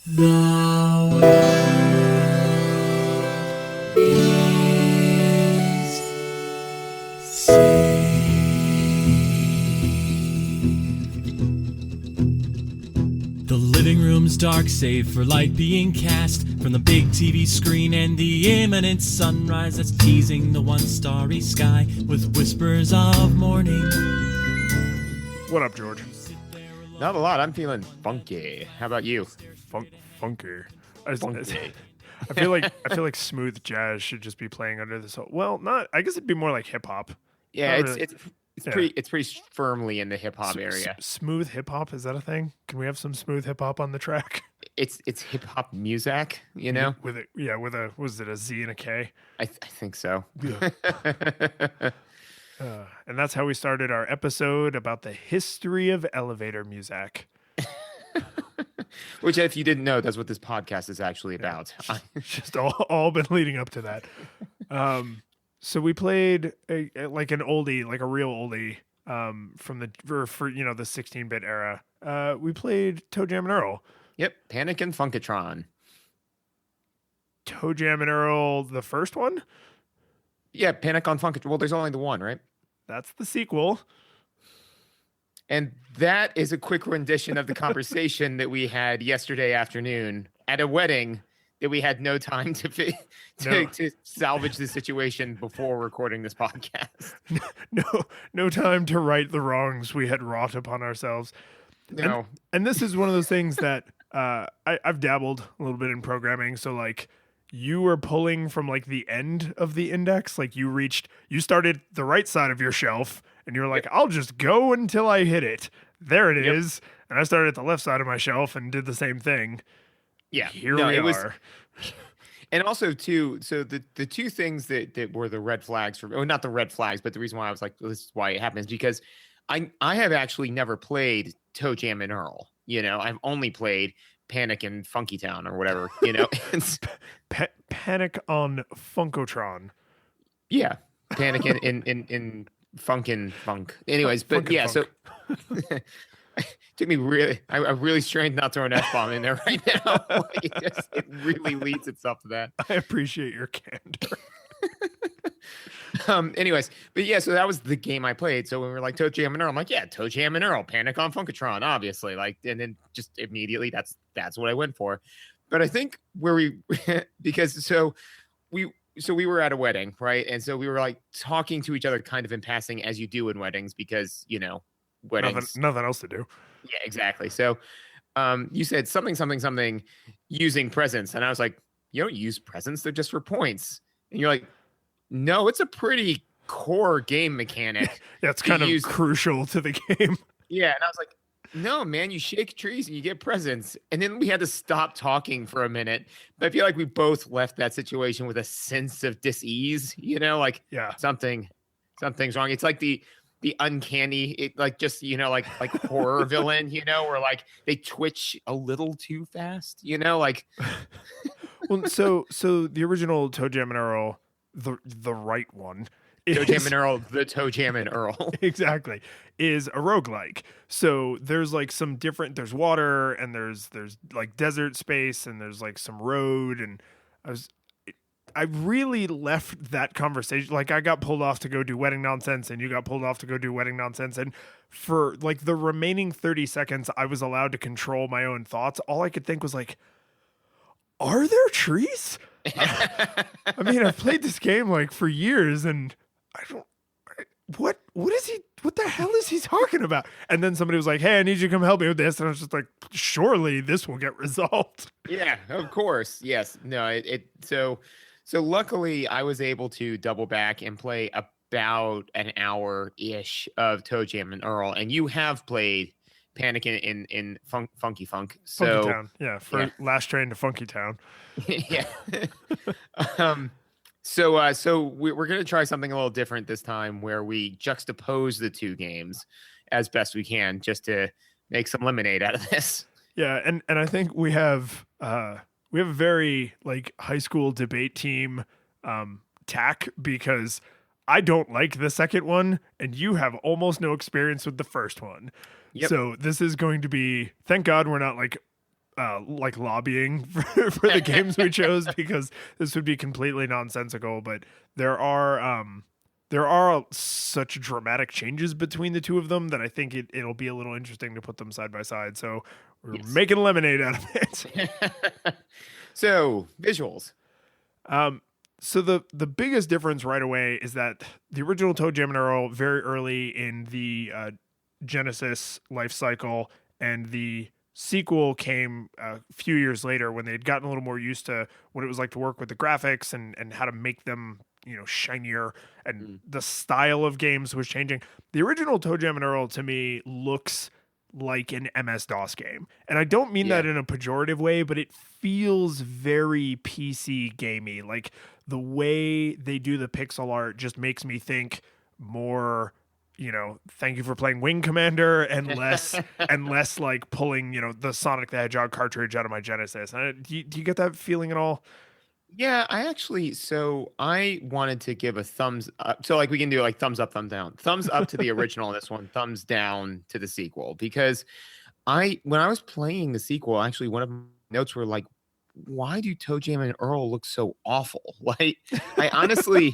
The world is saved. The living room's dark, save for light being cast from the big TV screen and the imminent sunrise that's teasing the one starry sky with whispers of morning. What up, George? Not a lot. I'm feeling funky. How about you? Funky. Funky. I feel like smooth jazz should just be playing under this whole. Well, not. I guess it'd be more like hip hop. Yeah, Not really- it's pretty firmly in the hip hop area. Smooth hip hop, is that a thing? Can we have some smooth hip hop on the track? It's hip hop music, you know. With a was it a Z and a K? I think so. Yeah. And that's how we started our episode about the history of elevator music. Which, if you didn't know, that's what this podcast is actually about. It's just all been leading up to that. So we played like an oldie, like a real oldie, from the 16-bit era. We played ToeJam and Earl. Yep, Panic and Funkotron. ToeJam and Earl, the first one. Yeah, Panic on Funkotron. Well, there's only the one, right? That's the sequel. And that is a quick rendition of the conversation that we had yesterday afternoon at a wedding that we had no time to salvage the situation before recording this podcast. No time to right the wrongs we had wrought upon ourselves. No. And this is one of those things that I've dabbled a little bit in programming. So like you were pulling from like the end of the index, like you started the right side of your shelf and you're like, I'll just go until I hit it. There it is. And I started at the left side of my shelf and did the same thing. Yeah. Here we are. And also too, so the two things that were the red flags for, or not the red flags, but the reason why I was like, this is why it happens, because I have actually never played ToeJam and Earl. You know, I've only played Panic in Funky Town or whatever, you know. Panic on Funkotron. Yeah. Panic in Funk. Anyways, but yeah, so took me I really strained not throwing an F-bomb in there right now. Like it really leads itself to that. I appreciate your candor. Anyways, but yeah, so that was the game I played. So when we were like ToeJam and Earl, I'm like, yeah, ToeJam and Earl, Panic on Funkotron, obviously. Like, and then just immediately that's what I went for. But I think because we were at a wedding, right? And so we were like talking to each other kind of in passing, as you do in weddings, because weddings, nothing else to do. Yeah, exactly. So you said something using presents, and I was like, you don't use presents, they're just for points. And you're like, no, it's a pretty core game mechanic. Yeah, it's kind of crucial to the game. Yeah, and I was like, no, man, you shake trees and you get presents. And then we had to stop talking for a minute. But I feel like we both left that situation with a sense of dis-ease, like something's wrong. It's like the uncanny, like horror villain, where like they twitch a little too fast, like. Well, so the original ToeJam and Earl, the right one, ToeJam and Earl, the ToeJam and Earl. Exactly. Is a roguelike. So there's like some different, there's water and there's like desert space and there's like some road. And I really left that conversation. Like I got pulled off to go do wedding nonsense and you got pulled off to go do wedding nonsense. And for like the remaining 30 seconds, I was allowed to control my own thoughts. All I could think was like, are there trees? I mean, I've played this game like for years and what the hell is he talking about? And then somebody was like, hey, I need you to come help me with this. And I was just like, surely this will get resolved. Yeah, of course. Yes. No, so luckily I was able to double back and play about an hour-ish of ToeJam and Earl. And you have played Panic in Funky Funk. So Funky Town. Yeah, last train to Funky Town. Yeah. So we're going to try something a little different this time where we juxtapose the two games as best we can just to make some lemonade out of this. Yeah, and I think we have a very like high school debate team tack because I don't like the second one and you have almost no experience with the first one. Yep. So this is going to be, thank God we're not like like lobbying for the games we chose because this would be completely nonsensical. But there are such dramatic changes between the two of them that I think it'll be a little interesting to put them side by side. So we're making lemonade out of it. So visuals. So the biggest difference right away is that the original ToeJam Earl very early in the Genesis life cycle, and the sequel came a few years later when they had gotten a little more used to what it was like to work with the graphics and how to make them, shinier, and the style of games was changing. The original ToeJam Earl to me looks like an MS-DOS game. And I don't mean that in a pejorative way, but it feels very PC gamey. Like the way they do the pixel art just makes me think more, thank you for playing Wing Commander, and less like pulling, the Sonic the Hedgehog cartridge out of my Genesis. Do you get that feeling at all? Yeah, I wanted to give a thumbs up. So like we can do like thumbs up, thumbs down. Thumbs up to the original in this one, thumbs down to the sequel. Because when I was playing the sequel, actually one of my notes were like, why do ToeJam and Earl look so awful? Like I honestly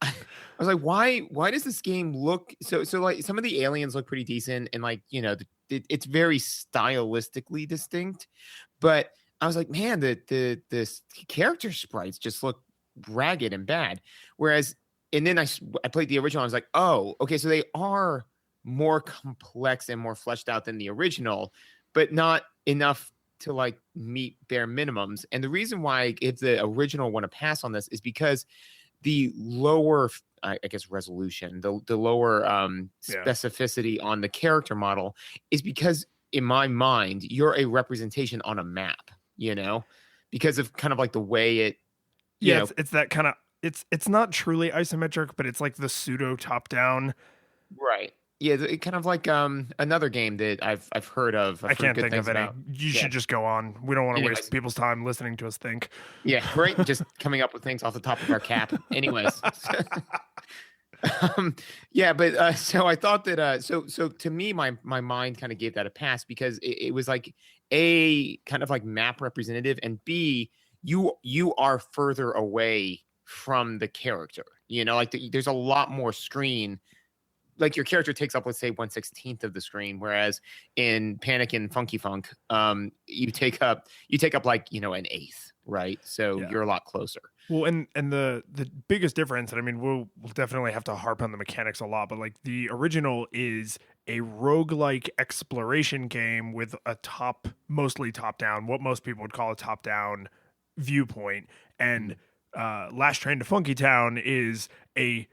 I was like, why does this game look so like some of the aliens look pretty decent and like, it's very stylistically distinct, but I was like, man, the character sprites just look ragged and bad. Whereas, and then I played the original. I was like, oh, okay, so they are more complex and more fleshed out than the original, but not enough to like meet bare minimums. And the reason why I give the original one a pass on this is because the lower, I guess, resolution, the lower specificity on the character model is because in my mind, you're a representation on a map. Because of kind of like the way it, it's that kind of, it's not truly isometric, but it's like the pseudo top down. Right. Yeah. It kind of like another game that I've heard of. I can't think of any. You should just go on. We don't want to waste people's time listening to us think. Yeah. Right. Just coming up with things off the top of our cap. Anyways. But so I thought that so to me my mind kind of gave that a pass because it was like A, kind of like map representative, and B, you are further away from the character, like there's a lot more screen. Like your character takes up, let's say, 1/16 of the screen, whereas in Panic and Funky Funk, you take up like an eighth, right? So you're a lot closer. Well, and the biggest difference, and I mean, we'll definitely have to harp on the mechanics a lot, but like the original is a roguelike exploration game with a mostly top down, what most people would call a top down viewpoint, and Last Train to Funky Town is a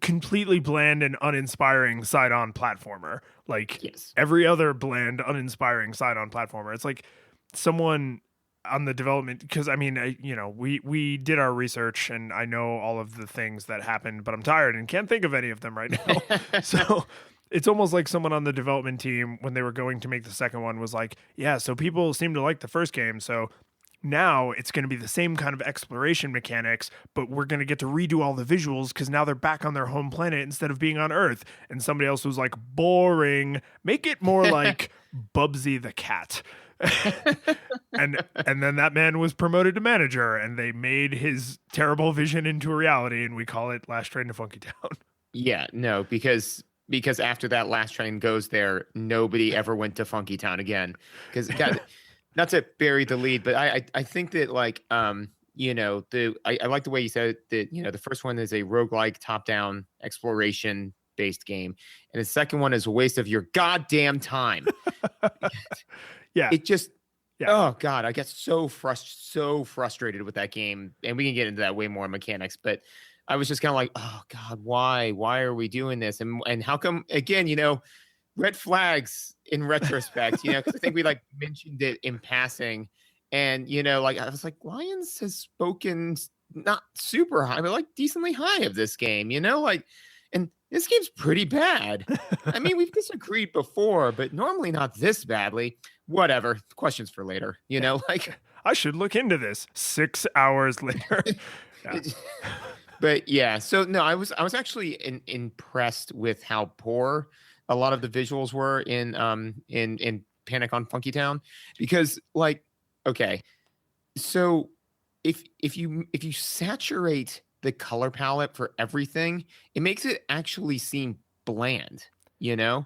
completely bland and uninspiring side-on platformer. Like every other bland, uninspiring side-on platformer. It's like someone on the development, because I mean, we did our research and I know all of the things that happened, but I'm tired and can't think of any of them right now. So it's almost like someone on the development team, when they were going to make the second one, was like, yeah, so people seem to like the first game, so now it's going to be the same kind of exploration mechanics, but we're going to get to redo all the visuals because now they're back on their home planet instead of being on Earth. And somebody else was like, boring. Make it more like Bubsy the cat. and then that man was promoted to manager, and they made his terrible vision into a reality, and we call it Last Train to Funky Town. Yeah, no, because after that Last Train goes there, nobody ever went to Funky Town again. Because not to bury the lead, but I think that like I like the way you said that the first one is a roguelike top-down exploration based game, and the second one is a waste of your goddamn time. It just oh god, I get so frustrated with that game, and we can get into that way more mechanics, but I was just kind of like, oh god, why are we doing this, and how come again, red flags in retrospect, because I think we like mentioned it in passing, and like I was like, Lyons has spoken not super high, but like decently high of this game, like, and this game's pretty bad. I mean, we've disagreed before, but normally not this badly. Whatever, questions for later, like I should look into this 6 hours later. But yeah, so no, I was actually impressed with how poor a lot of the visuals were in Panic on Funky Town, because like, okay, so if you saturate the color palette for everything, it makes it actually seem bland, you know?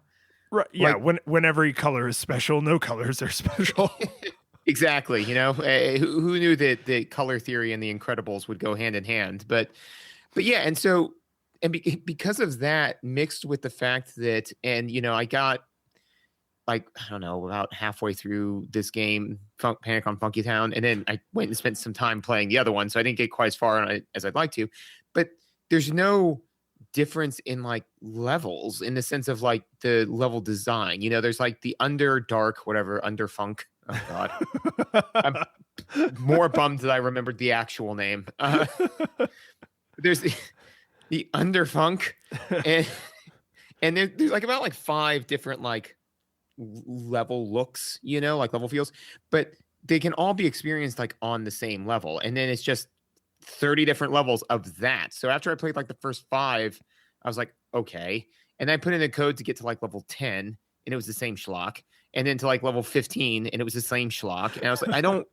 Right. Yeah. When every color is special, no colors are special. Exactly. You know, who knew that the color theory and the Incredibles would go hand in hand? But yeah. And so, because of that, mixed with the fact that, and, you know, I got like, I don't know, about halfway through this game, Panic on Funky Town. And then I went and spent some time playing the other one. So I didn't get quite as far on it as I'd like to. But there's no difference in like levels in the sense of like the level design. You know, there's like the Underdark, whatever, Underfunk. Oh, God. I'm more bummed that I remembered the actual name. There's the Underfunk. And there's like about like 5 different like level looks, you know, like level feels, but they can all be experienced like on the same level. And then it's just 30 different levels of that. So after I played like the first 5, I was like, okay. And I put in a code to get to like level 10 and it was the same schlock. And then to like level 15 and it was the same schlock. And I was like, I don't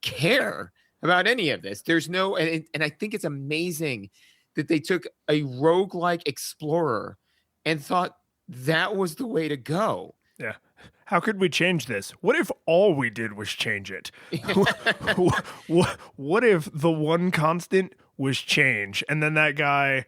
care about any of this. There's no, and I think it's amazing that they took a roguelike explorer and thought that was the way to go. Yeah. How could we change this? What if all we did was change it? What if the one constant was change? And then that guy,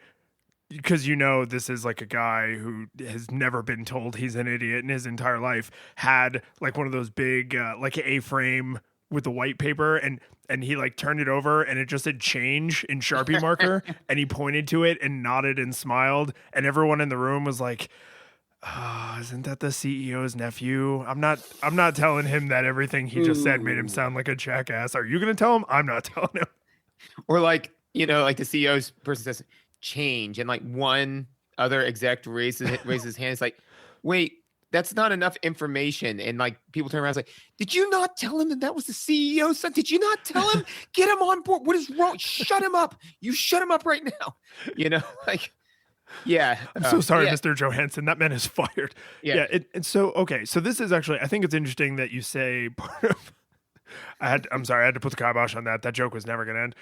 because you know this is like a guy who has never been told he's an idiot in his entire life, had like one of those big like A-frame with the white paper, and he like turned it over and it just said change in Sharpie marker, and he pointed to it and nodded and smiled, and everyone in the room was like, oh, isn't that the CEO's nephew? I'm not telling him that everything he just said made him sound like a jackass. Are you going to tell him? I'm not telling him. Or like, you know, like the CEO's person says change, and like one other exec raises his hand. It's like, wait, that's not enough information. And like people turn around and say, did you not tell him that was the CEO's son? Did you not tell him? Get him on board. What is wrong? Shut him up. You shut him up right now. You know, like, yeah. I'm so sorry, Mr. Johansson. That man is fired. Yeah. And so, okay. So this is actually, I think it's interesting that you say part of, I'm sorry, I had to put the kibosh on that. That joke was never going to end.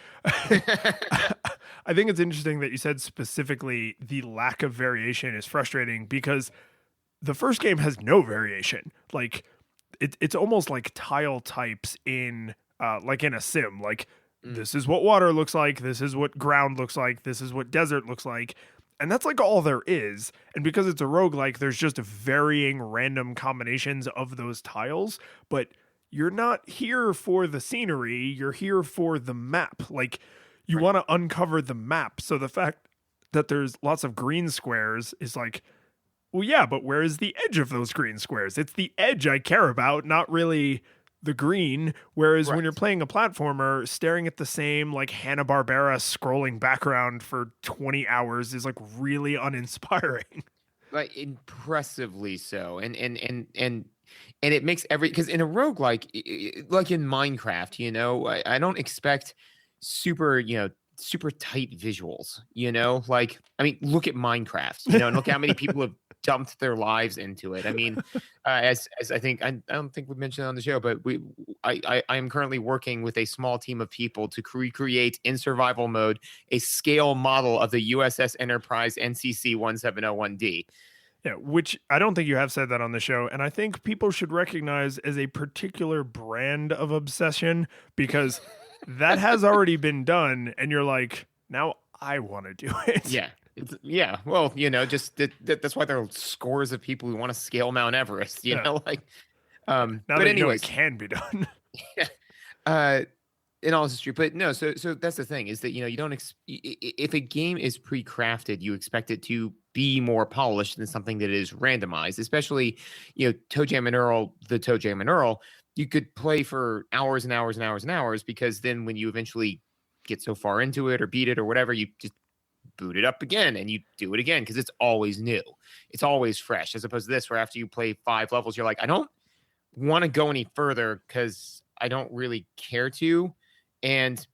I think it's interesting that you said specifically the lack of variation is frustrating, because the first game has no variation. Like it's almost like tile types in like in a sim. Like this is what water looks like. This is what ground looks like. This is what desert looks like. And that's like all there is. And because it's a roguelike, there's just varying random combinations of those tiles. But you're not here for the scenery. You're here for the map. Like you want to uncover the map. So the fact that there's lots of green squares is like, well, yeah, but where is the edge of those green squares? It's the edge I care about, not really the green. Whereas when you're playing a platformer, staring at the same like Hanna-Barbera scrolling background for 20 hours is like really uninspiring. Like impressively so. And it makes because in a roguelike, like in Minecraft, you know, I don't expect super tight visuals, you know, like, I mean, look at Minecraft, you know, and look how many people have dumped their lives into it. I mean, as I think, I don't think we mentioned it on the show, but I am currently working with a small team of people to recreate in survival mode a scale model of the USS Enterprise NCC 1701D. Yeah, which I don't think you have said that on the show, and I think people should recognize as a particular brand of obsession, because that has already been done, and you're like, now I want to do it. Yeah. Well, you know, just that's why there are scores of people who want to scale Mount Everest. You know, like. Now but that anyways, you know it can be done. And all this is true, but no. So that's the thing, is that, you know, you don't if a game is pre-crafted, you expect it to be more polished than something that is randomized. Especially, you know, ToeJam Earl, the ToeJam Earl, you could play for hours and hours and hours and hours, because then when you eventually get so far into it or beat it or whatever, you just boot it up again and you do it again, because it's always new, it's always fresh, as opposed to this, where after you play 5 levels, you're like, I don't want to go any further because I don't really care to, and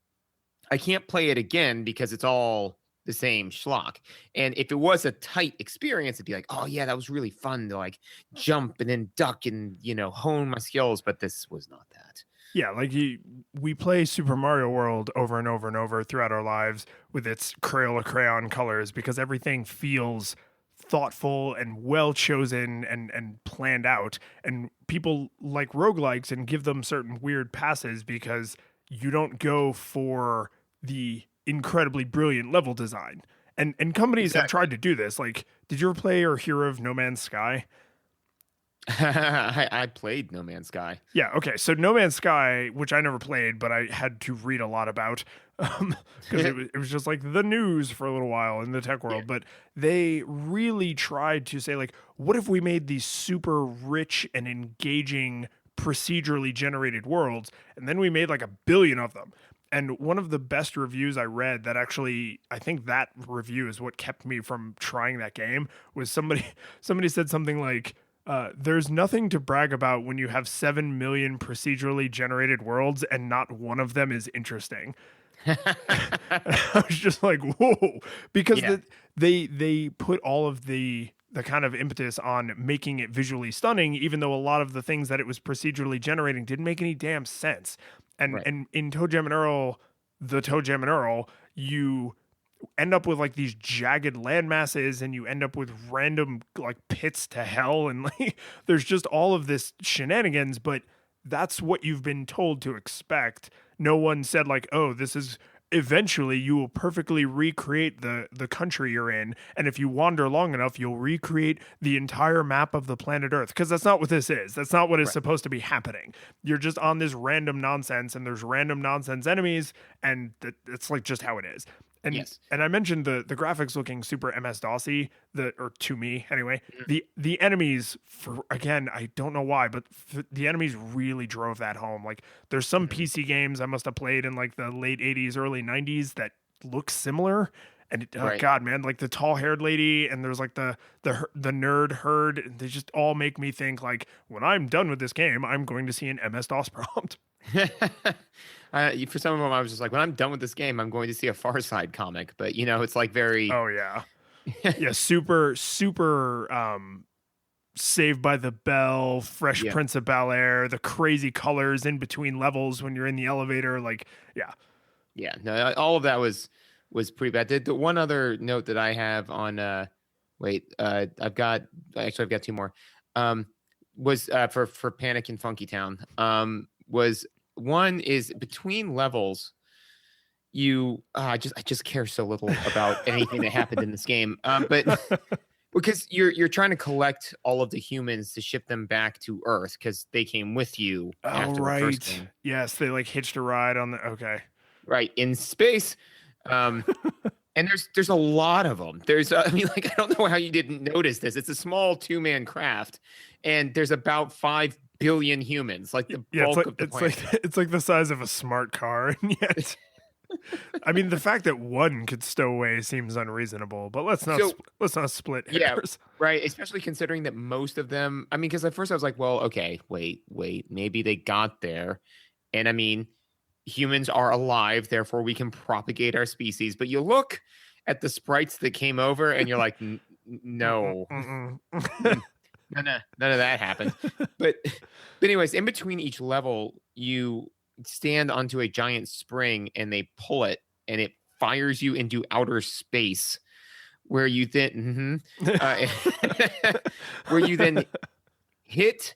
I can't play it again because it's all the same schlock. And if it was a tight experience, it'd be like, oh yeah, that was really fun to like jump and then duck and, you know, hone my skills. But this was not that. Yeah, like we play Super Mario World over and over and over throughout our lives with its Crayola crayon colors because everything feels thoughtful and well chosen and planned out. And people like roguelikes and give them certain weird passes because you don't go for the incredibly brilliant level design. And companies have tried to do this. Like, did you ever play or hear of No Man's Sky? I played No Man's Sky. Yeah, okay. So No Man's Sky, which I never played, but I had to read a lot about because it was just like the news for a little while in the tech world. Yeah. But they really tried to say, like, what if we made these super rich and engaging procedurally generated worlds, and then we made like 1 billion of them. And one of the best reviews I read that actually, I think that review is what kept me from trying that game, was somebody said something like, there's nothing to brag about when you have 7 million procedurally generated worlds and not one of them is interesting. I was just like, whoa, because they put all of the kind of impetus on making it visually stunning, even though a lot of the things that it was procedurally generating didn't make any damn sense. And and in ToeJam and Earl, the ToeJam and Earl, you end up with like these jagged land masses and you end up with random like pits to hell and like there's just all of this shenanigans, but that's what you've been told to expect. No one said like, oh, this is eventually you will perfectly recreate the country you're in, and if you wander long enough you'll recreate the entire map of the planet Earth, because that's not what this is. That's not what is supposed to be happening. You're just on this random nonsense and there's random nonsense enemies, and it's like just how it is. And and I mentioned the graphics looking super MS-DOS-y, or to me anyway. The enemies, for again, I don't know why, but the enemies really drove that home. Like there's some PC games I must have played in like the late 80s, early 90s that look similar. And oh God, man, like the tall-haired lady, and there's like the nerd herd. And they just all make me think like, when I'm done with this game, I'm going to see an MS-DOS prompt. For some of them, I was just like, when I'm done with this game, I'm going to see a Far Side comic. But you know, it's like very super Saved by the Bell, Fresh Prince of Bel-Air, the crazy colors in between levels when you're in the elevator, like no, all of that was pretty bad. The one other note that I have on I've got 2 more. Was for Panic in Funky Town. Was one is between levels, I just care so little about anything that happened in this game. But because you're trying to collect all of the humans to ship them back to Earth because they came with you after the first game. Yes, they like hitched a ride on in space. And there's a lot of them. I don't know how you didn't notice this. It's a small 2-man craft, and there's about 5 billion humans, like the bulk of the planet. It's like the size of a smart car, and yet, I mean, the fact that one could stow away seems unreasonable. But let's not split hairs. Yeah, right. Especially considering that most of them. I mean, because at first I was like, well, okay, wait, maybe they got there, and I mean, humans are alive, therefore we can propagate our species. But you look at the sprites that came over, and you're like, no. No, none of that happened. But anyways, in between each level, you stand onto a giant spring and they pull it and it fires you into outer space, where you then hit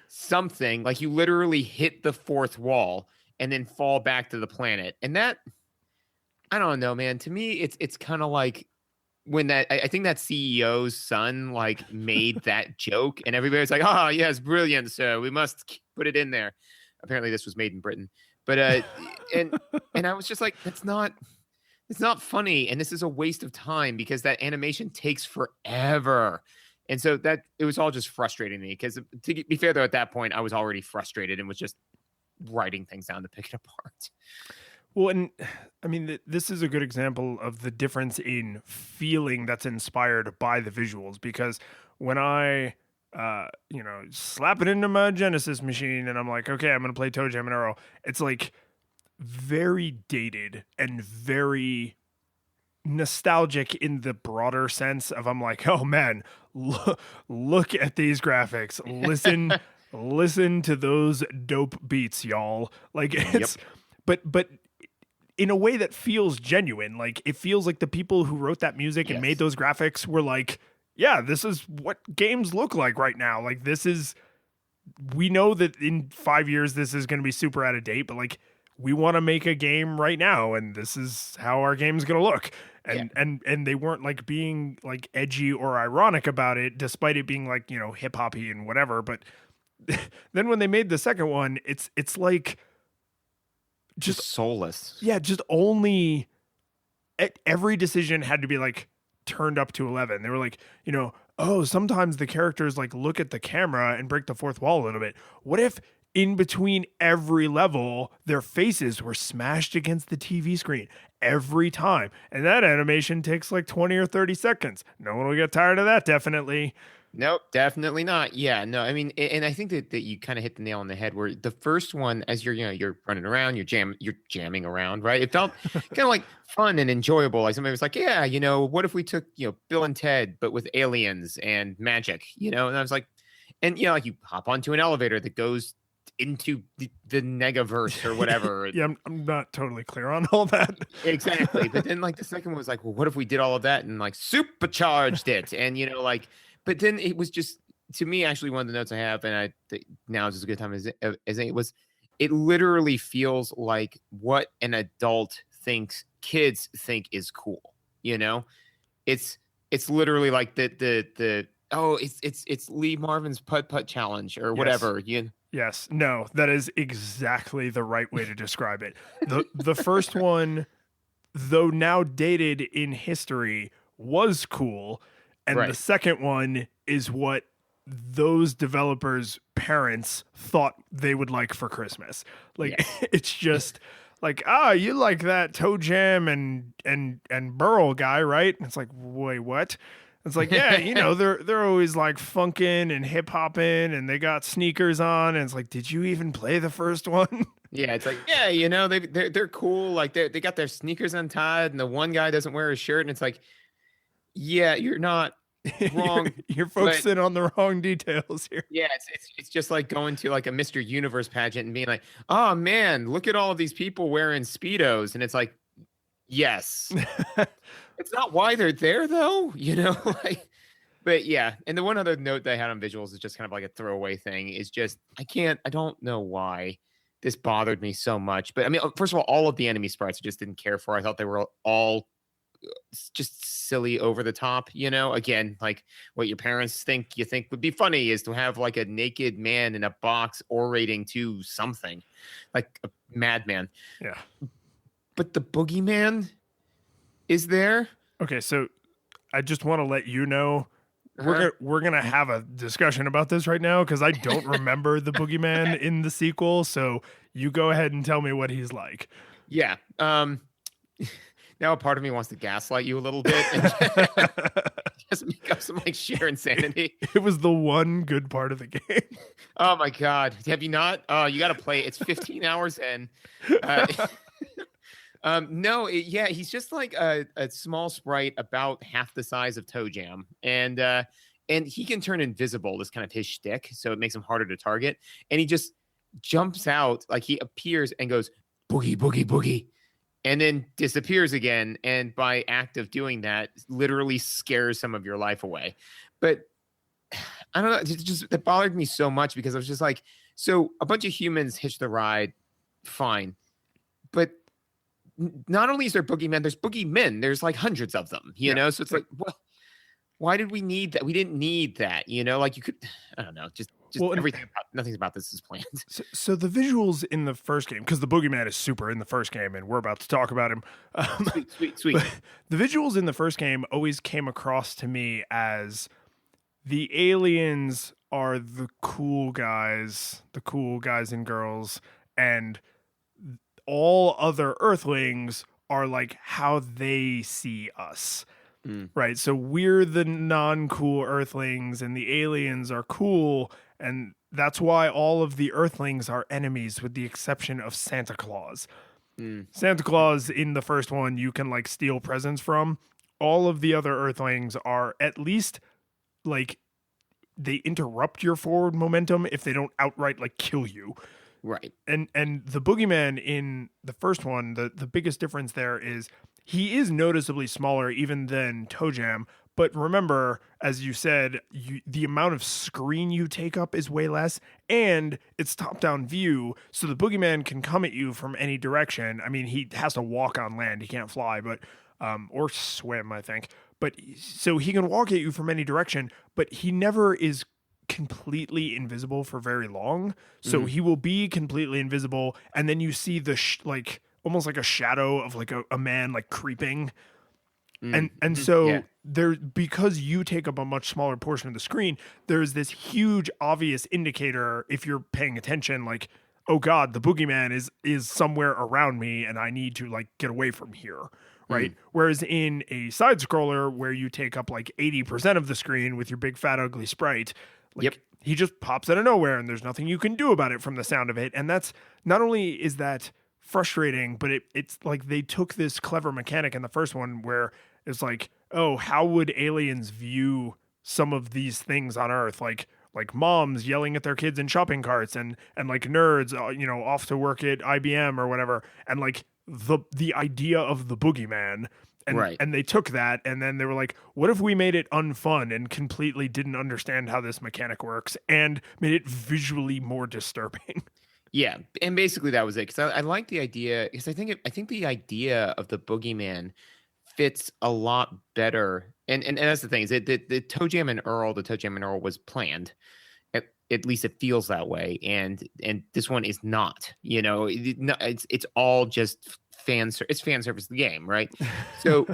something, like you literally hit the fourth wall and then fall back to the planet. And that, I don't know, man. To me, it's kind of like when I think that CEO's son like made that joke, and everybody's like, "Oh, yes, brilliant, sir. We must put it in there." Apparently, this was made in Britain, but and I was just like, it's not funny, and this is a waste of time because that animation takes forever, and so that it was all just frustrating me. Because to be fair, though, at that point, I was already frustrated and was just writing things down to pick it apart. Well, and I mean, this is a good example of the difference in feeling that's inspired by the visuals. Because when I, slap it into my Genesis machine and I'm like, okay, I'm going to play ToeJam and Earl, it's like very dated and very nostalgic in the broader sense of I'm like, oh man, look at these graphics. Listen to those dope beats, y'all. Like it's but in a way that feels genuine. Like it feels like the people who wrote that music and made those graphics were like, yeah, this is what games look like right now. Like we know that in 5 years this is going to be super out of date, but like we want to make a game right now and this is how our game's going to look. And they weren't like being like edgy or ironic about it, despite it being like, hip hoppy and whatever. But then when they made the second one, it's like just soulless. Yeah. Just only every decision had to be like turned up to 11. They were like, oh, sometimes the characters like look at the camera and break the fourth wall a little bit. What if in between every level, their faces were smashed against the TV screen every time? And that animation takes like 20 or 30 seconds. No one will get tired of that, definitely. Nope, definitely not. Yeah, no, I mean, and I think that you kind of hit the nail on the head where the first one, as you're running around, you're jamming around, right? It felt kind of like fun and enjoyable. Like somebody was like, yeah, what if we took, Bill and Ted, but with aliens and magic, and I was like, and, like you hop onto an elevator that goes into the negaverse or whatever. Yeah, I'm not totally clear on all that. Exactly. But then like the second one was like, well, what if we did all of that and like supercharged it? And, but then it was just, to me, actually one of the notes I have, and I think now is as good a time as it was, it literally feels like what an adult thinks kids think is cool. It's literally like it's Lee Marvin's putt challenge or whatever. Yes. No, that is exactly the right way to describe it. The first one, though now dated in history, was cool. And the second one is what those developers' parents thought they would like for Christmas. Like it's just like, you like that ToeJam and Earl guy, right? And it's like, wait, what? It's like, yeah, they're always like funkin' and hip hopping and they got sneakers on. And it's like, did you even play the first one? Yeah, it's like, yeah, they're cool. Like they got their sneakers untied and the one guy doesn't wear his shirt. And it's like, yeah, you're not wrong. You're focusing on the wrong details here. Yeah, it's just like going to like a Mr. Universe pageant and being like, oh man, look at all of these people wearing Speedos. And it's like, yes. It's not why they're there though, but yeah. And the one other note that I had on visuals is just kind of like a throwaway thing is just, I don't know why this bothered me so much. But I mean, first of all of the enemy sprites I just didn't care for. I thought they were all just silly over the top, again, like what your parents think would be funny is to have like a naked man in a box orating to something like a madman. Yeah. But the boogeyman is there. Okay. So I just want to let you know, we're going to have a discussion about this right now. Cause I don't remember the boogeyman in the sequel. So you go ahead and tell me what he's like. Yeah. Now a part of me wants to gaslight you a little bit and just make up some like sheer insanity. It was the one good part of the game. Oh my God. Have you not? Oh, you got to play. It's 15 hours in. No, he's just like a small sprite about half the size of ToeJam. And he can turn invisible. That's kind of his shtick. So it makes him harder to target. And he just jumps out, like he appears and goes, boogie, boogie, boogie. And then disappears again. And by act of doing that, literally scares some of your life away. But I don't know. It bothered me so much because I was just like, so a bunch of humans hitch the ride. Fine. But not only is there boogeymen, there's boogeymen. There's like hundreds of them, So it's like, well, why did we need that? We didn't need that, Like you could, I don't know, just everything nothing about this is planned. So the visuals in the first game, because the boogeyman is super in the first game, and we're about to talk about him. Sweet. The visuals in the first game always came across to me as the aliens are the cool guys and girls, and all other Earthlings are like how they see us. Right. So we're the non-cool Earthlings and the aliens are cool. And that's why all of the Earthlings are enemies with the exception of Santa Claus. Santa Claus in the first one, you can like steal presents from. All of the other Earthlings are at least like they interrupt your forward momentum if they don't outright like kill you. Right. And the boogeyman in the first one, the biggest difference there is he is noticeably smaller even than ToeJam. But remember, as you said, the amount of screen you take up is way less, and it's top-down view, so the boogeyman can come at you from any direction. I mean, he has to walk on land; he can't fly, but or swim, I think. But so he can walk at you from any direction, but he never is completely invisible for very long. So he will be completely invisible, and then you see the like almost like a shadow of like a man like creeping. And so there, because you take up a much smaller portion of the screen, there's this huge obvious indicator if you're paying attention, like, oh God, the boogeyman is somewhere around me and I need to like get away from here. Right. Whereas in a side scroller where you take up like 80% of the screen with your big fat ugly sprite, like he just pops out of nowhere and there's nothing you can do about it from the sound of it. And that's not only is that frustrating, but it's like they took this clever mechanic in the first one where it's like, oh, how would aliens view some of these things on Earth? Like moms yelling at their kids in shopping carts and like nerds, off to work at IBM or whatever. And like the idea of the boogeyman. And they took that and then they were like, what if we made it unfun and completely didn't understand how this mechanic works and made it visually more disturbing? Yeah. And basically that was it. Cause I like the idea because I think the idea of the boogeyman fits a lot better. And that's the thing is the ToeJam Earl was planned. At least it feels that way. And this one is not, it's all just fan service of the game. Right. So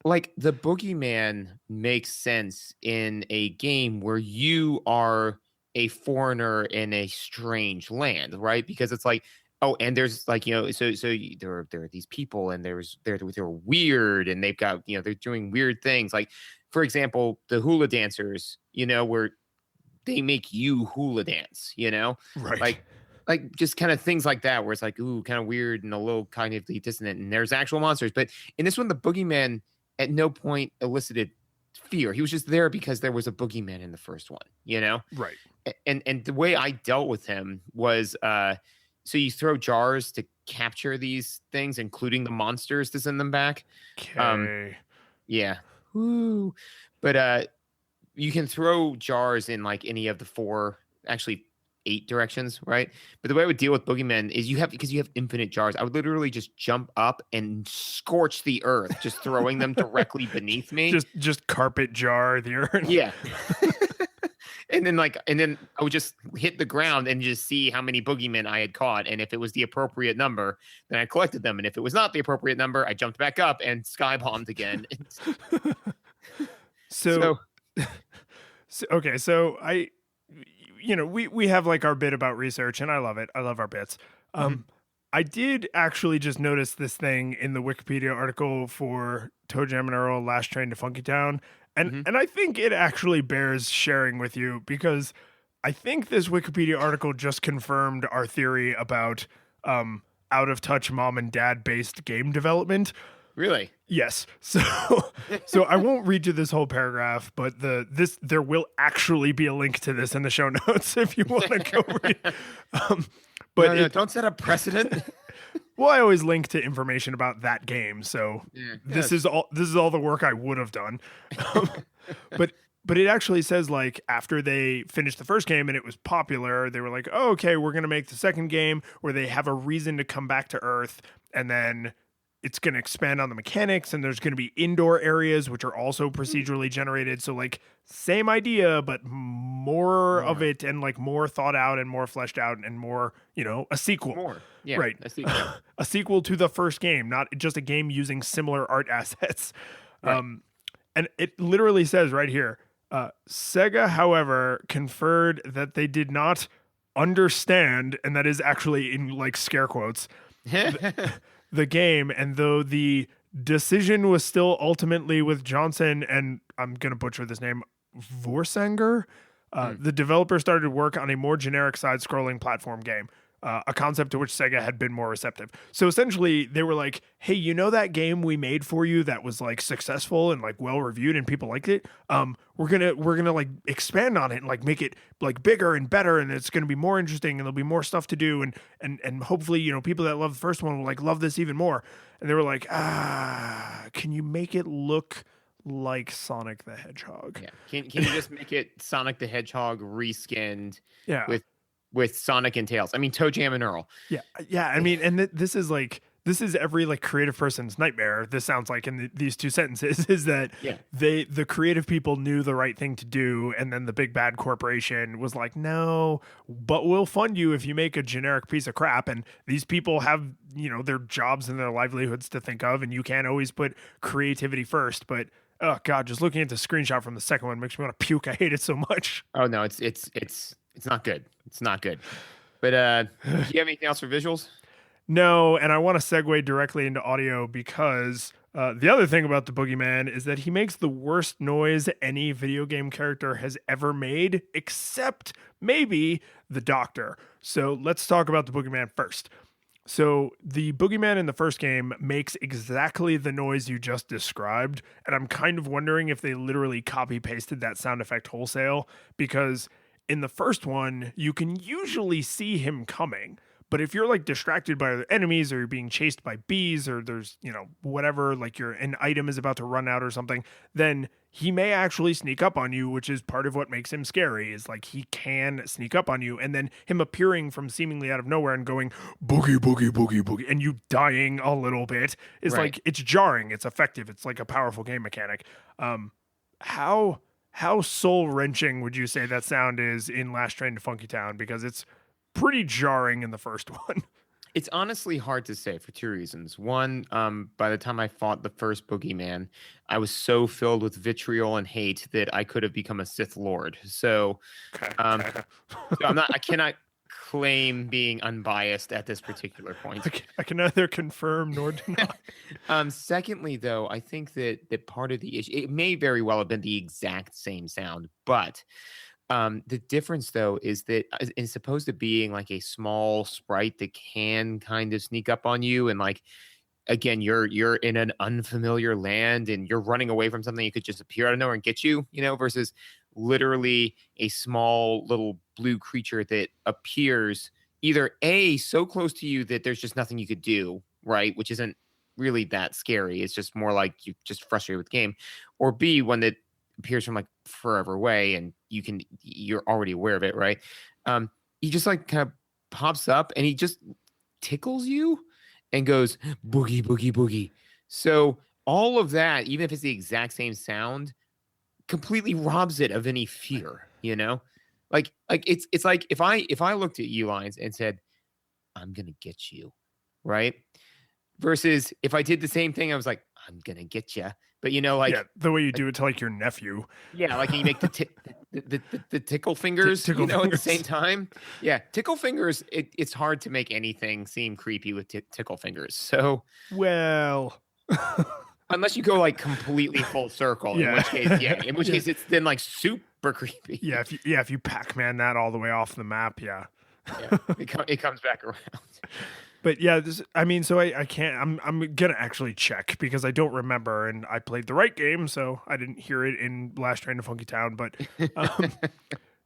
like the boogeyman makes sense in a game where you are a foreigner in a strange land, right? Because it's like, oh, and there's like, so there are these people and they're weird and they've got, they're doing weird things. Like, for example, the hula dancers, where they make you hula dance, Right. Like just kind of things like that, where it's like, ooh, kind of weird and a little cognitively dissonant. And there's actual monsters. But in this one, the boogeyman at no point elicited fear. He was just there because there was a boogeyman in the first one, Right. And the way I dealt with him was, so you throw jars to capture these things, including the monsters, to send them back. Okay. Yeah. Woo. But you can throw jars in like any of the 4, actually 8 directions, right? But the way I would deal with boogeymen is because you have infinite jars, I would literally just jump up and scorch the earth, just throwing them directly beneath me. Just carpet jar the earth. Yeah. And then I would just hit the ground and just see how many boogeymen I had caught. And if it was the appropriate number, then I collected them. And if it was not the appropriate number, I jumped back up and sky bombed again. So I, we have like our bit about research and I love it. I love our bits. I did actually just notice this thing in the Wikipedia article for ToeJam and Earl Last Train to Funkytown. And I think it actually bears sharing with you because I think this Wikipedia article just confirmed our theory about out of touch mom and dad based game development. Really? Yes. So I won't read you this whole paragraph, but there will actually be a link to this in the show notes if you want to go read. But no, don't set a precedent. Well, I always link to information about that game, so this is all the work I would have done. But it actually says like after they finished the first game and it was popular, they were like, "Oh, okay, we're going to make the second game where they have a reason to come back to Earth, and then it's going to expand on the mechanics, and there's going to be indoor areas which are also procedurally generated." So like same idea, but more of it and like more thought out and more fleshed out and more, a sequel. More. Yeah, right. A sequel to the first game, not just a game using similar art assets. Right. And it literally says right here, Sega, however, conferred that they did not understand, and that is actually in like scare quotes, the game, and though the decision was still ultimately with Johnson and I'm going to butcher this name, Vorsanger, the developer started work on a more generic side-scrolling platform game. a concept to which Sega had been more receptive. So essentially, they were like, "Hey, you know that game we made for you that was like successful and like well reviewed and people liked it? We're gonna like expand on it and like make it like bigger and better, and it's gonna be more interesting, and there'll be more stuff to do, and hopefully, you know, people that love the first one will like love this even more." And they were like, can you make it look like Sonic the Hedgehog? Yeah. Can you just make it Sonic the Hedgehog reskinned? Yeah. With Sonic and Tails. I mean, ToeJam and Earl. Yeah. Yeah. I mean, and this is every like creative person's nightmare. This sounds like in these two sentences is that the creative people knew the right thing to do, and then the big bad corporation was like, no, but we'll fund you if you make a generic piece of crap. And these people have, you know, their jobs and their livelihoods to think of, and you can't always put creativity first. But oh god, just looking at the screenshot from the second one makes me want to puke. I hate it so much. Oh no, it's not good. It's not good. But do you have anything else for visuals? No, and I want to segue directly into audio because the other thing about the Boogeyman is that he makes the worst noise any video game character has ever made, except maybe the Doctor. So let's talk about the Boogeyman first. So the Boogeyman in the first game makes exactly the noise you just described, and I'm kind of wondering if they literally copy-pasted that sound effect wholesale, because in the first one, you can usually see him coming. But if you're like distracted by other enemies, or you're being chased by bees, or there's, you know, whatever, like an item is about to run out or something, then he may actually sneak up on you, which is part of what makes him scary, is like he can sneak up on you, and then him appearing from seemingly out of nowhere and going boogie, boogie, boogie, boogie, and you dying a little bit is like, it's jarring, it's effective, it's like a powerful game mechanic. How soul-wrenching would you say that sound is in Last Train to Funky Town? Because it's pretty jarring in the first one. It's honestly hard to say for two reasons. One, by the time I fought the first Boogeyman, I was so filled with vitriol and hate that I could have become a Sith Lord. So, so I cannot claim being unbiased at this particular point. I can neither confirm nor deny. Secondly, though, I think that part of the issue, it may very well have been the exact same sound, but the difference, though, is that it's supposed to being like a small sprite that can kind of sneak up on you, and like, again, you're in an unfamiliar land and you're running away from something that could just appear out of nowhere and get you, you know, versus literally a small little blue creature that appears either A, so close to you that there's just nothing you could do, right? Which isn't really that scary. It's just more like you're just frustrated with the game. Or B, one that appears from like forever away and you're already aware of it, right? He just like kind of pops up and he just tickles you and goes boogie, boogie, boogie. So all of that, even if it's the exact same sound, completely robs it of any fear, you know? Like it's like if I looked at you, Lions, and said, I'm gonna get you, right? Versus if I did the same thing, I was like, I'm gonna get you. But you know, like the way you do it to like your nephew. Yeah, like you make the tickle fingers, tickle fingers at the same time. Yeah, tickle fingers. It's hard to make anything seem creepy with tickle fingers. So unless you go like completely full circle, in which case it's then like super creepy. Yeah, if you Pac-Man that all the way off the map, it comes back around. But yeah, so I can't. I'm gonna actually check because I don't remember, and I played the right game, so I didn't hear it in Last Train to Funky Town. But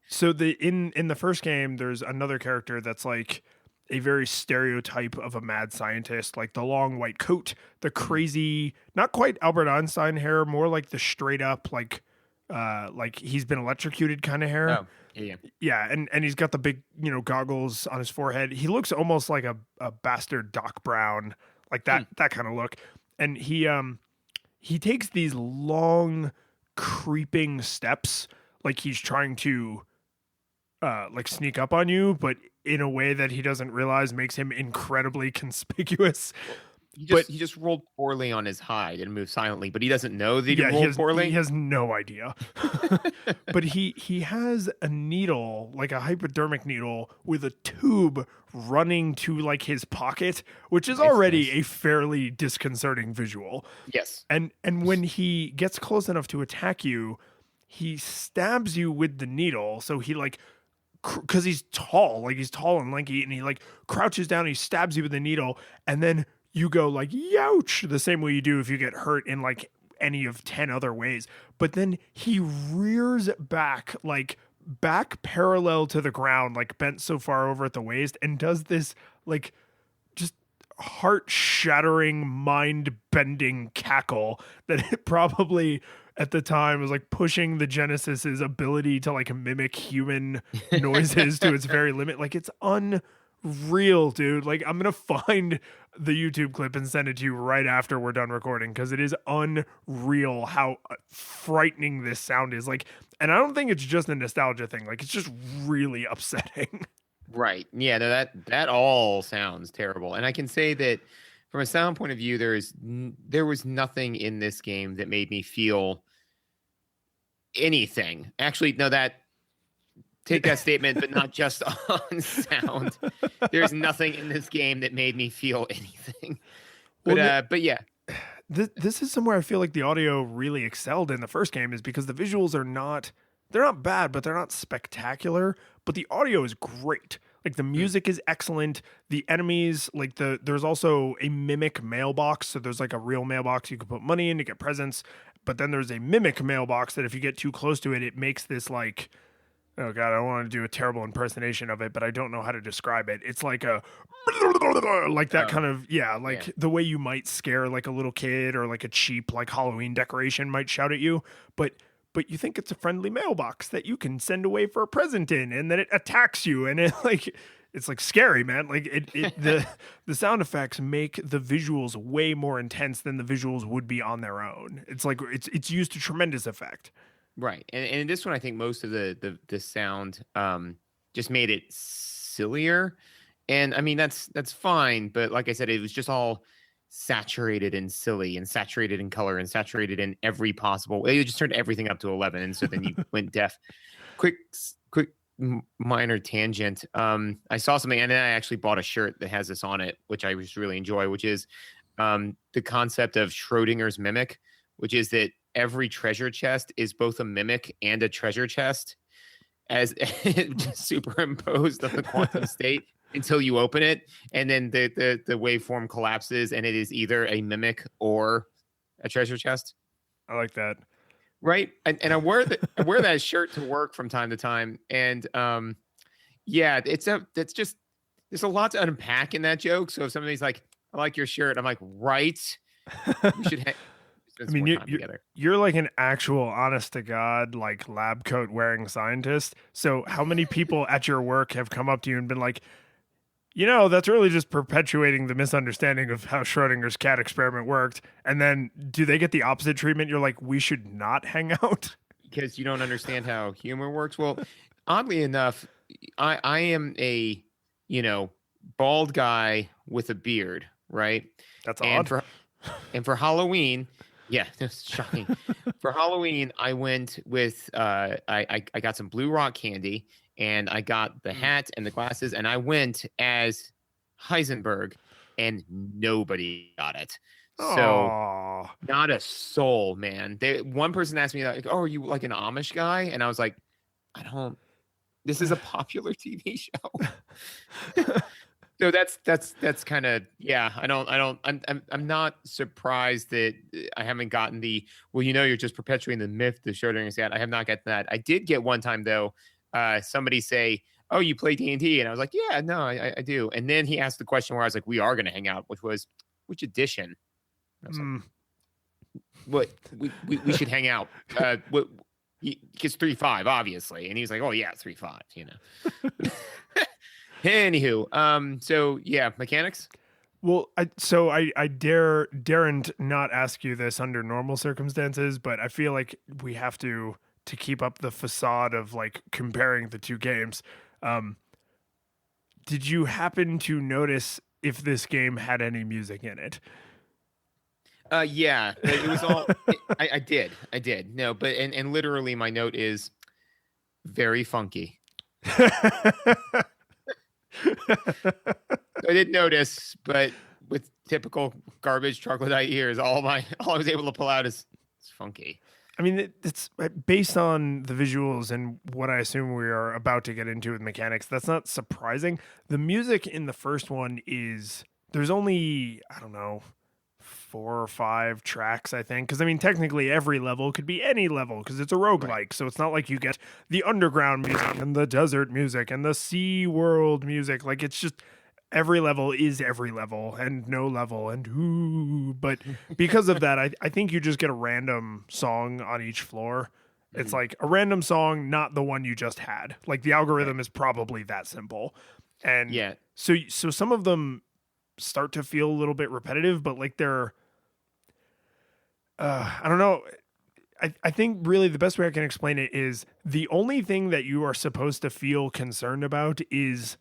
so in the first game, there's another character that's like a very stereotype of a mad scientist, like the long white coat, the crazy, not quite Albert Einstein hair, more like the straight up like he's been electrocuted kind of hair. Oh. Yeah, and he's got the big, goggles on his forehead. He looks almost like a bastard Doc Brown, like that kind of look. And he takes these long, creeping steps, like he's trying to like sneak up on you, but in a way that he doesn't realize makes him incredibly conspicuous. He just rolled poorly on his hide and moved silently, but he doesn't know that he rolled poorly. He has no idea. But he has a needle, like a hypodermic needle, with a tube running to like his pocket, which is already a fairly disconcerting visual. Yes. And when he gets close enough to attack you, he stabs you with the needle. So he like because he's tall, like he's tall and lanky, and he like crouches down, he stabs you with a needle, and then you go like youch the same way you do if you get hurt in like any of 10 other ways. But then he rears back, like back parallel to the ground, like bent so far over at the waist, and does this like just heart-shattering, mind-bending cackle that it probably at the time was like pushing the Genesis's ability to like mimic human noises to its very limit. Like it's unreal, dude. Like I'm gonna find the YouTube clip and send it to you right after we're done recording, because it is unreal how frightening this sound is. Like, and I don't think it's just a nostalgia thing. Like it's just really upsetting. Right. Yeah, no, that all sounds terrible. And I can say that from a sound point of view, there was nothing in this game that made me feel anything. Actually, no, take that statement, but not just on sound. There's nothing in this game that made me feel anything. But yeah. This is somewhere I feel like the audio really excelled in the first game, is because the visuals they're not bad, but they're not spectacular. But the audio is great. Like the music is excellent. The enemies, like there's also a mimic mailbox. So there's like a real mailbox you can put money in to get presents. But then there's a mimic mailbox that if you get too close to it, it makes this like, oh God, I don't want to do a terrible impersonation of it, but I don't know how to describe it. It's like a, like that kind of, the way you might scare like a little kid, or like a cheap like Halloween decoration might shout at you. But you think it's a friendly mailbox that you can send away for a present in, and then it attacks you, and it's like scary, man. Like the sound effects make the visuals way more intense than the visuals would be on their own. It's like it's used to tremendous effect. Right. And in this one, I think most of the sound just made it sillier. And I mean, that's fine. But like I said, it was just all saturated and silly and saturated in color and saturated in every possible way. You just turned everything up to 11. And so then you went deaf. Quick minor tangent. I saw something, and then I actually bought a shirt that has this on it, which I just really enjoy, which is the concept of Schrodinger's mimic, which is that every treasure chest is both a mimic and a treasure chest, as superimposed on the quantum state until you open it, and then the waveform collapses, and it is either a mimic or a treasure chest. I like that. Right. And I wear that shirt to work from time to time. And there's a lot to unpack in that joke. So if somebody's like, I like your shirt, I'm like, right. We should you're like an actual honest to God, like lab coat wearing scientist. So how many people at your work have come up to you and been like, that's really just perpetuating the misunderstanding of how Schrodinger's cat experiment worked. And then do they get the opposite treatment? You're like, we should not hang out because you don't understand how humor works. Well, oddly enough, I am a, bald guy with a beard, right? That's odd. And for Halloween, yeah, that's shocking. For Halloween, I went with, I got some Blue Rock candy, and I got the hat and the glasses, and I went as Heisenberg, and nobody got it. So not a soul, man. One person asked me, like, "Oh, are you like an Amish guy?" And I was like, "I don't. This is a popular TV show." So that's kind of, yeah. I'm not surprised that I haven't gotten the, well, you're just perpetuating the myth, the Schrodinger's cat. I have not gotten that. I did get one time though. Somebody say, "Oh, you play D&D?" And I was like, "Yeah, no, I do." And then he asked the question where I was like, "We are going to hang out," which was, "Which edition?" And I was like, "What? We should hang out." What? It's 3.5, obviously. And he was like, "Oh yeah, 3.5." Anywho, so yeah, mechanics. Well, I daren't not ask you this under normal circumstances, but I feel like we have to keep up the facade of like comparing the two games. Did you happen to notice if this game had any music in it? Yeah, it was all. I did. No, but and literally my note is very funky. I didn't notice, but with typical garbage troglodyte ears, all I was able to pull out is it's funky. I mean, it's based on the visuals and what I assume we are about to get into with mechanics. That's not surprising. The music in the first one is there's only, I don't know, 4 or 5 tracks, I think. Because, I mean, technically every level could be any level because it's a roguelike. Right. So it's not like you get the underground music and the desert music and the sea world music. Like, it's just every level is every level and no level and ooh. But because of that, I think you just get a random song on each floor. It's like a random song, not the one you just had. Like, the algorithm is probably that simple. And so some of them start to feel a little bit repetitive, but like they're I don't know. I think really the best way I can explain it is the only thing that you are supposed to feel concerned about is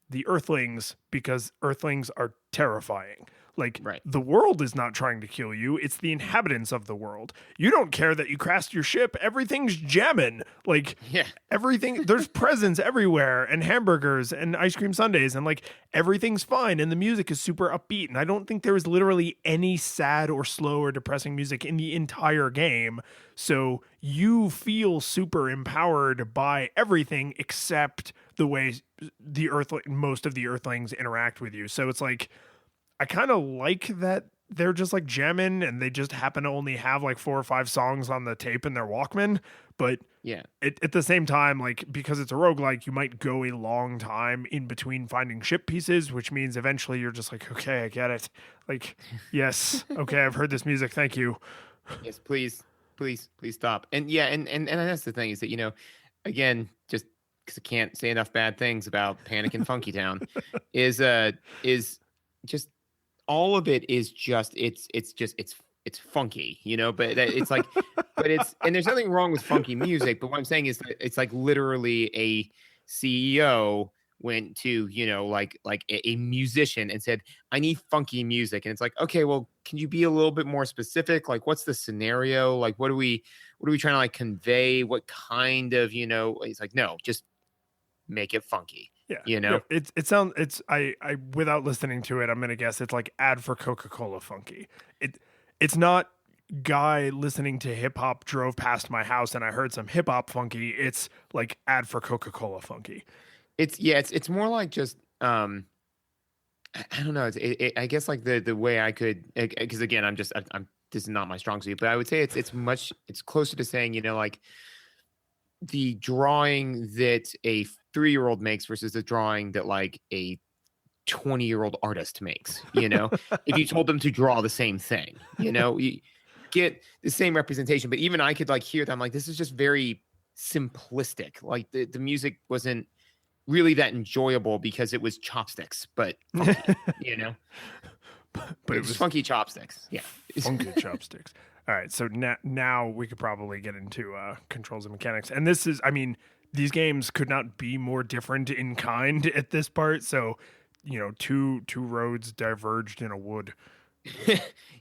the Earthlings, because Earthlings are terrifying. Like, the world is not trying to kill you. It's the inhabitants of the world. You don't care that you crashed your ship. Everything's jamming. Like, everything, there's presents everywhere and hamburgers and ice cream sundaes and like everything's fine. And the music is super upbeat. And I don't think there is literally any sad or slow or depressing music in the entire game. So you feel super empowered by everything except the way most of the Earthlings interact with you. So it's like, I kind of like that they're just like jamming and they just happen to only have like 4 or 5 songs on the tape in their Walkman. But at the same time, like, because it's a roguelike, you might go a long time in between finding ship pieces, which means eventually you're just like, okay, I get it. Like, yes, okay, I've heard this music. Thank you. Yes, please stop. And and that's the thing is that, you know, again, just because I can't say enough bad things about Panic in Funky Town, is just all of it is just it's funky, you know, but it's like but it's, and there's nothing wrong with funky music, but what I'm saying is that it's like literally a CEO went to, you know, like a musician and said, I need funky music. And it's like, okay, well, can you be a little bit more specific? Like, what's the scenario? Like, what are we trying to like convey? What kind of, you know, it's like, no, just make it funky. Yeah, you know, I without listening to it, I'm gonna guess it's like ad for Coca-Cola funky. It's not guy listening to hip hop drove past my house and I heard some hip hop funky. It's like ad for Coca-Cola funky. It's more like just I don't know. I guess like the way I could, because again, I'm this is not my strong suit, but I would say it's closer to saying, you know, like the drawing that a 3-year-old makes versus the drawing that like a 20-year-old artist makes, you know. If you told them to draw the same thing, you know, you get the same representation, but even I could like hear them like, this is just very simplistic. Like the music wasn't really that enjoyable because it was chopsticks, but funky, you know, but it was funky chopsticks. Yeah. Funky chopsticks. All right, so now we could probably get into controls and mechanics. And this is, I mean, these games could not be more different in kind at this part. So, you know, two roads diverged in a wood.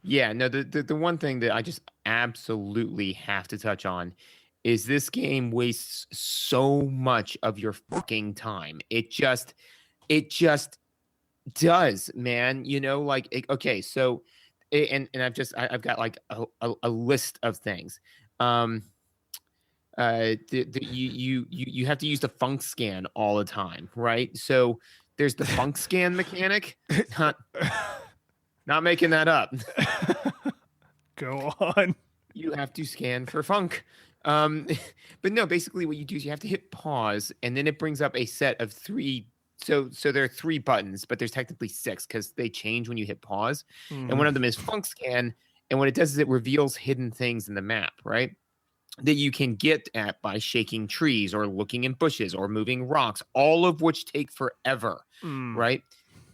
Yeah, no, the one thing that I just absolutely have to touch on is this game wastes so much of your fucking time. It just does, man. You know, like, okay, so... And I've got like a list of things. You have to use the funk scan all the time, right? So there's the funk scan mechanic. Not making that up. Go on. You have to scan for funk. But no, basically what you do is you have to hit pause, and then it brings up a set of 3. So there are 3 buttons, but there's technically 6 because they change when you hit pause. And one of them is Funk Scan. And what it does is it reveals hidden things in the map, right? That you can get at by shaking trees or looking in bushes or moving rocks, all of which take forever, right?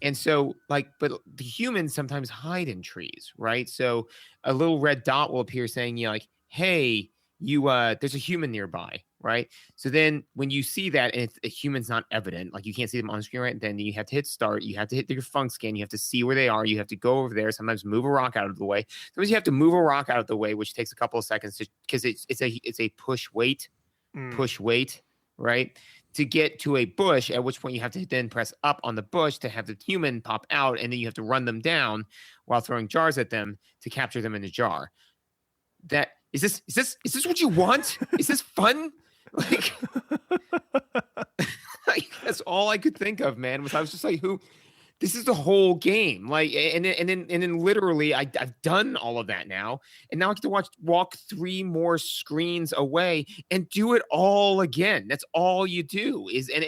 And so, like, but the humans sometimes hide in trees, right? So a little red dot will appear saying, you know, like, hey, there's a human nearby, right? So then when you see that and if a human's not evident, like you can't see them on the screen, right? Then you have to hit start. You have to hit your funk scan. You have to see where they are. You have to go over there. Sometimes move a rock out of the way. Sometimes you have to move a rock out of the way, which takes a couple of seconds because it's a push wait, right? To get to a bush, at which point you have to then press up on the bush to have the human pop out, and then you have to run them down while throwing jars at them to capture them in the jar. That is this what you want? Is this fun? Like, like that's all I could think of, man. I was just like, who? This is the whole game. Like, and then literally, I've done all of that now, and now I get to walk 3 more screens away and do it all again. That's all you do is and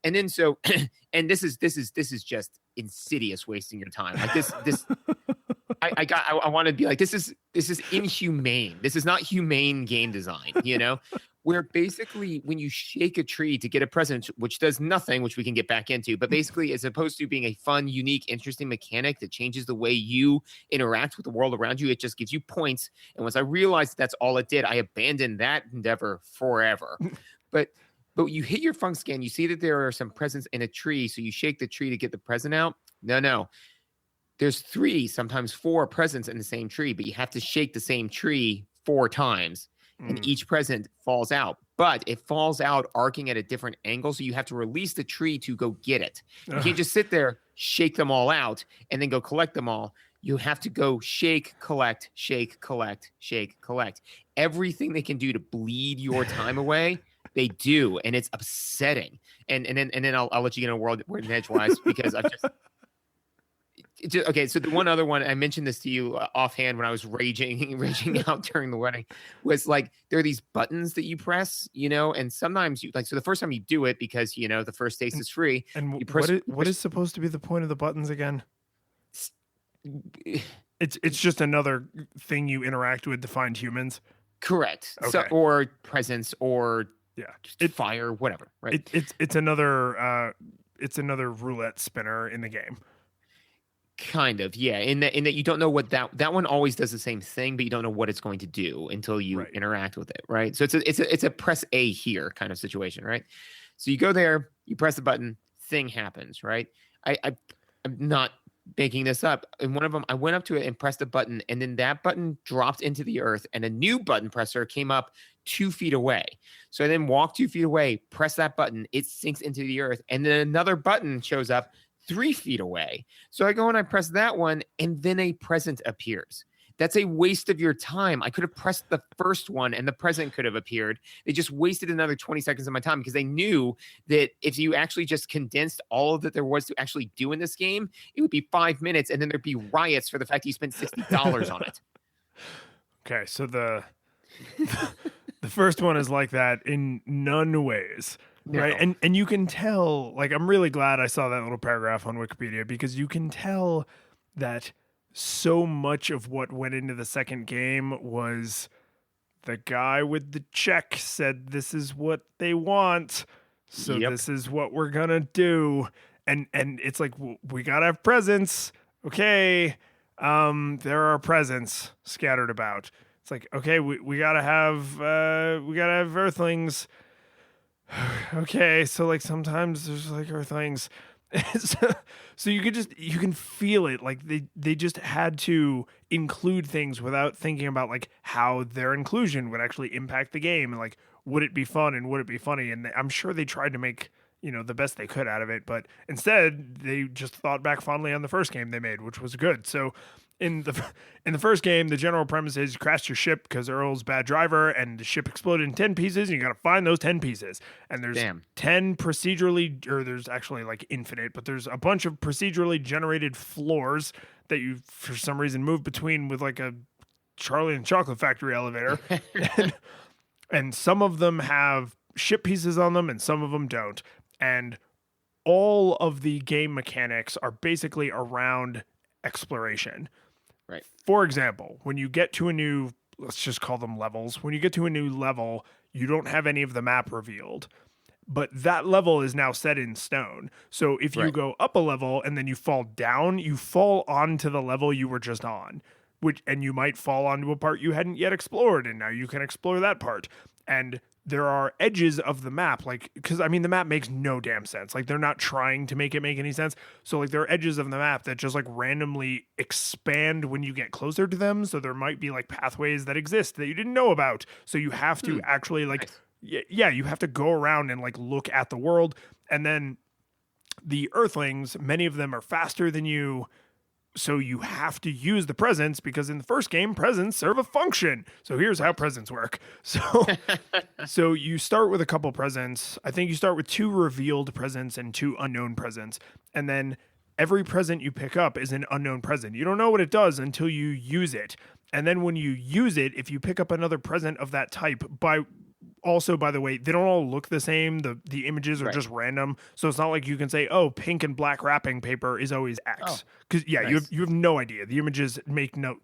then so and this is just insidious wasting your time. Like this. I want to be like, this is inhumane. This is not humane game design, where basically when you shake a tree to get a present, which does nothing, which we can get back into, but basically as opposed to being a fun, unique, interesting mechanic that changes the way you interact with the world around you, it just gives you points. And once I realized that's all it did, I abandoned that endeavor forever. But you hit your funk scan, you see that there are some presents in a tree, so you shake the tree to get the present out. No. There's 3, sometimes 4 presents in the same tree, but you have to shake the same tree 4 times, and each present falls out. But it falls out arcing at a different angle, so you have to release the tree to go get it. You can't just sit there, shake them all out, and then go collect them all. You have to go shake, collect, shake, collect, shake, collect. Everything they can do to bleed your time away, they do, and it's upsetting. And then I'll let you get in a word edgewise because I've just... Okay, so the one other one, I mentioned this to you offhand when I was raging out during the wedding, was like there are these buttons that you press, and sometimes you like. So the first time you do it because the first taste is free. And you press, what is supposed to be the point of the buttons again? It's just another thing you interact with to find humans. Correct. Okay. So, or presents or fire, whatever. Right. It's another roulette spinner in the game. Kind of, yeah. In that you don't know what that one always does the same thing, but you don't know what it's going to do until you interact with it, right? So it's a press A here kind of situation, right? So you go there, you press the button, thing happens, right? I'm not making this up. In one of them, I went up to it and pressed a button, and then that button dropped into the earth, and a new button presser came up 2 feet away. So I then walk 2 feet away, press that button, it sinks into the earth, and then another button shows up 3 feet away. So I go and I press that one, and then a present appears. That's a waste of your time. I could have pressed the first one and the present could have appeared. They just wasted another 20 seconds of my time because they knew that if you actually just condensed all of that there was to actually do in this game, it would be 5 minutes and then there'd be riots for the fact that you spent $60 on it. Okay, so the first one is like that in none ways. No. Right. And you can tell, like, I'm really glad I saw that little paragraph on Wikipedia because you can tell that so much of what went into the second game was the guy with the check said, this is what they want. So this is what we're going to do. And it's like, we got to have presents. Okay. There are presents scattered about. It's like, okay, we got to have earthlings. Okay, so like sometimes there's like earthlings. So you can feel it. Like they just had to include things without thinking about like how their inclusion would actually impact the game and like would it be fun and would it be funny? And I'm sure they tried to make the best they could out of it, but instead they just thought back fondly on the first game they made, which was good. So in the first game, the general premise is you crashed your ship because Earl's bad driver and the ship exploded in 10 pieces and you got to find those 10 pieces. And there's 10 procedurally, or there's actually like infinite, but there's a bunch of procedurally generated floors that you for some reason move between with like a Charlie and Chocolate Factory elevator. and some of them have ship pieces on them and some of them don't. And all of the game mechanics are basically around exploration. Right. For example, when you get to a new, let's just call them levels. When you get to a new level, you don't have any of the map revealed, but that level is now set in stone. So if you go up a level and then you fall down, you fall onto the level you were just on, and you might fall onto a part you hadn't yet explored, and now you can explore that part. And there are edges of the map, like, because I mean, the map makes no damn sense. Like, they're not trying to make it make any sense. So, like, there are edges of the map that just like randomly expand when you get closer to them. So there might be like pathways that exist that you didn't know about. So you have to actually like, you have to go around and like look at the world. And then the Earthlings, many of them are faster than you. so you have to use the presents because in the first game, presents serve a function. So here's how presents work. So you start with a couple presents. I think you start with 2 revealed presents and 2 unknown presents. And then every present you pick up is an unknown present. You don't know what it does until you use it. And then when you use it, if you pick up another present of that type, by the way, they don't all look the same. The images are just random. So it's not like you can say, oh, pink and black wrapping paper is always X. Because nice. you have no idea. The images make no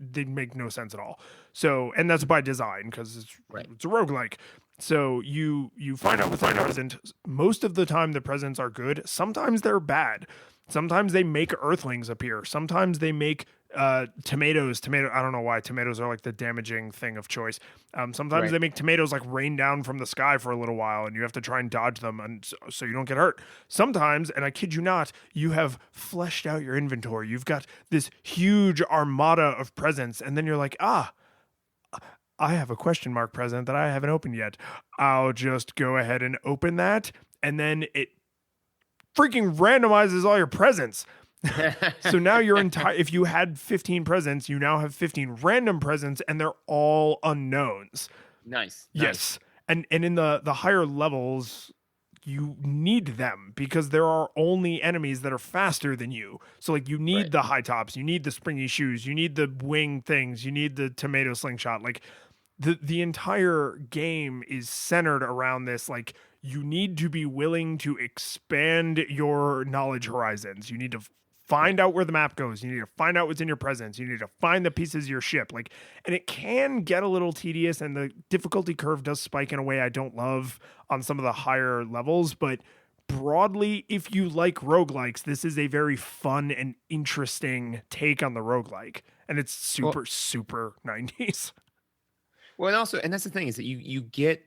sense at all. So, and that's by design because it's a roguelike. So you find out what's in the present. Most of the time the presents are good. Sometimes they're bad. Sometimes they make earthlings appear. Sometimes they make tomatoes. I don't know why tomatoes are like the damaging thing of choice. Sometimes they make tomatoes like rain down from the sky for a little while, and you have to try and dodge them, and so you don't get hurt. Sometimes, and I kid you not, you have fleshed out your inventory. You've got this huge armada of presents, and then you're like, I have a question mark present that I haven't opened yet. I'll just go ahead and open that, and then it freaking randomizes all your presents. So now if you had 15 presents, you now have 15 random presents, and they're all unknowns. Nice. Yes. And in the higher levels, you need them because there are only enemies that are faster than you. So like you need the high tops, you need the springy shoes, you need the wing things, you need the tomato slingshot. Like the entire game is centered around this, like, you need to be willing to expand your knowledge horizons. You need to find out where the map goes. You need to find out what's in your presence. You need to find the pieces of your ship. Like, and it can get a little tedious, and the difficulty curve does spike in a way I don't love on some of the higher levels. But broadly, if you like roguelikes, this is a very fun and interesting take on the roguelike. And it's super 90s. Well, and that's the thing, is that you get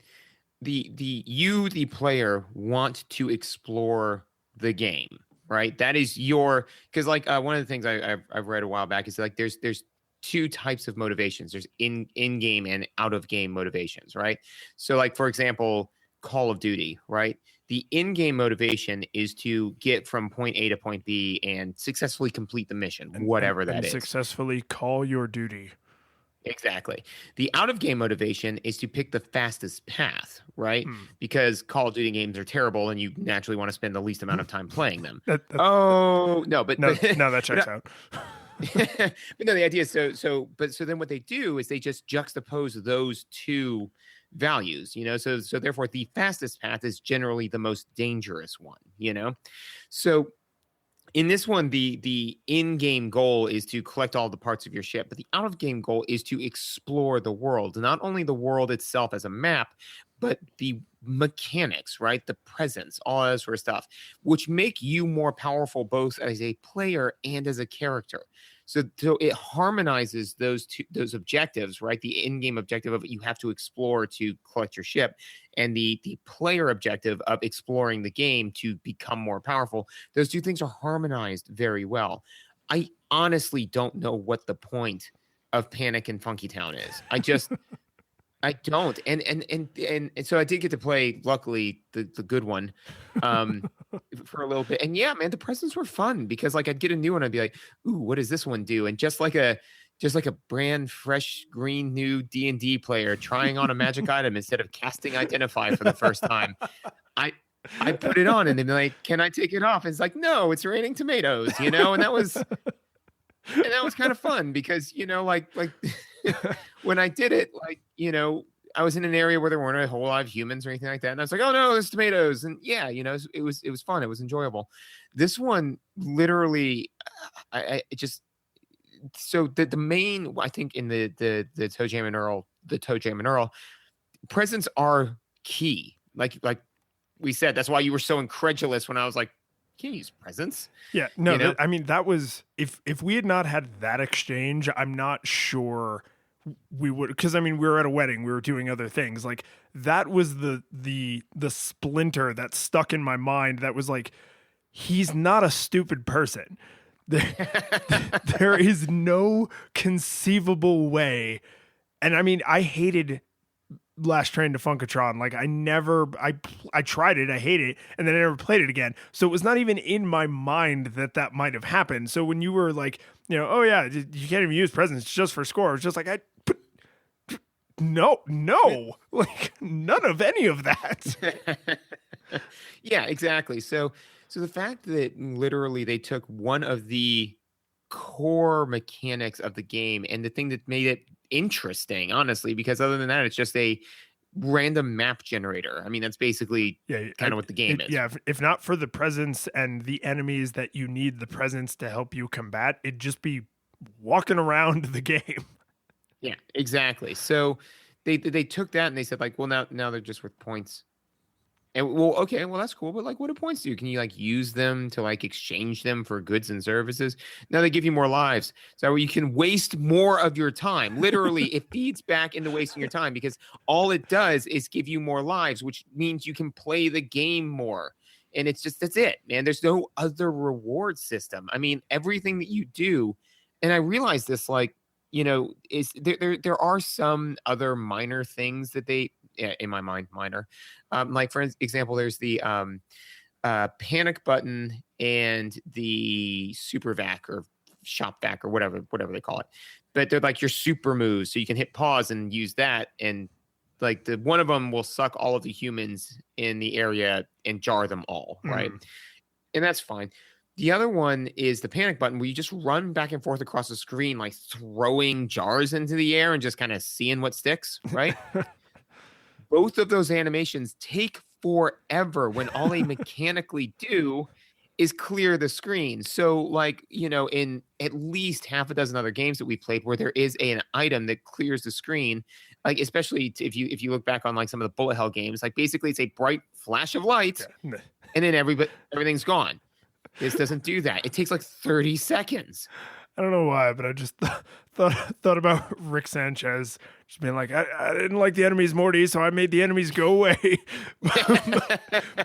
the player want to explore the game, right? That is because like one of the things I've read a while back is like there's 2 types of motivations. There's in-game and out-of-game motivations, right? So like, for example, Call of Duty, right? The in-game motivation is to get from point A to point B and successfully complete the mission, whatever that is. Successfully call your duty. Exactly. The out-of-game motivation is to pick the fastest path, right? Because Call of Duty games are terrible, and you naturally want to spend the least amount of time playing them. No, that checks out. But no, the idea is so then what they do is they just juxtapose those 2 values, so therefore the fastest path is generally the most dangerous one, So in this one, the in-game goal is to collect all the parts of your ship, but the out-of-game goal is to explore the world. Not only the world itself as a map, but the mechanics, right? The presence, all that sort of stuff, which make you more powerful both as a player and as a character. So it harmonizes those objectives, right? The in-game objective of you have to explore to collect your ship, and the player objective of exploring the game to become more powerful. Those 2 things are harmonized very well. I honestly don't know what the point of Panic in Funky Town is. I don't. And so I did get to play, luckily, the good one for a little bit. And yeah, man, the presents were fun because like I'd get a new one, I'd be like, ooh, what does this one do? And just like a brand fresh green new D&D player trying on a magic item instead of casting Identify for the first time, I put it on and they'd be like, can I take it off? And it's like, no, it's raining tomatoes, and that was kind of fun because, like when I did it, like, I was in an area where there weren't a whole lot of humans or anything like that. And I was like, oh no, there's tomatoes. And yeah, it was fun. It was enjoyable. This one literally, so the main, I think in the ToeJam and Earl, presents are key. Like we said, that's why you were so incredulous when I was like, can you use presents? Yeah, no, that was, if we had not had that exchange, I'm not sure we would, because we were at a wedding, we were doing other things. Like that was the splinter that stuck in my mind. That was like, he's not a stupid person. There is no conceivable way. And I hated Last Train to Funkotron. Like I tried it, I hate it, and then I never played it again. So it was not even in my mind that might have happened. So when you were like, oh yeah, you can't even use presents just for score. It's just like no, like none of any of that. Yeah, exactly. So the fact that literally they took one of the core mechanics of the game and the thing that made it interesting, honestly, because other than that, it's just a random map generator. I mean, that's basically kind of what the game is. Yeah, if not for the presence and the enemies that you need the presence to help you combat, it'd just be walking around the game. Yeah, exactly. So they took that and they said like, well, now they're just worth points. And well, okay, well that's cool, but like, what do points do? Can you like use them to like exchange them for goods and services? Now they give you more lives, so you can waste more of your time. Literally, it feeds back into wasting your time because all it does is give you more lives, which means you can play the game more. And it's just that's it, man. There's no other reward system. I mean, everything that you do, and I realize this, like, is there are some other minor things that they. Yeah, in my mind, minor. Like for example, there's the panic button and the super vac or shop vac or whatever they call it. But they're like your super moves, so you can hit pause and use that, and like the one of them will suck all of the humans in the area and jar them all, right? And that's fine. The other one is the panic button where you just run back and forth across the screen, like throwing jars into the air and just kind of seeing what sticks, right? Both of those animations take forever when all they mechanically do is clear the screen. So like, in at least half a dozen other games that we played where there is an item that clears the screen, like especially if you look back on like some of the bullet hell games, like basically it's a bright flash of light and then everything's gone. This doesn't do that. It takes like 30 seconds. I don't know why, but I just thought about Rick Sanchez just being like, I didn't like the enemies, Morty, so I made the enemies go away.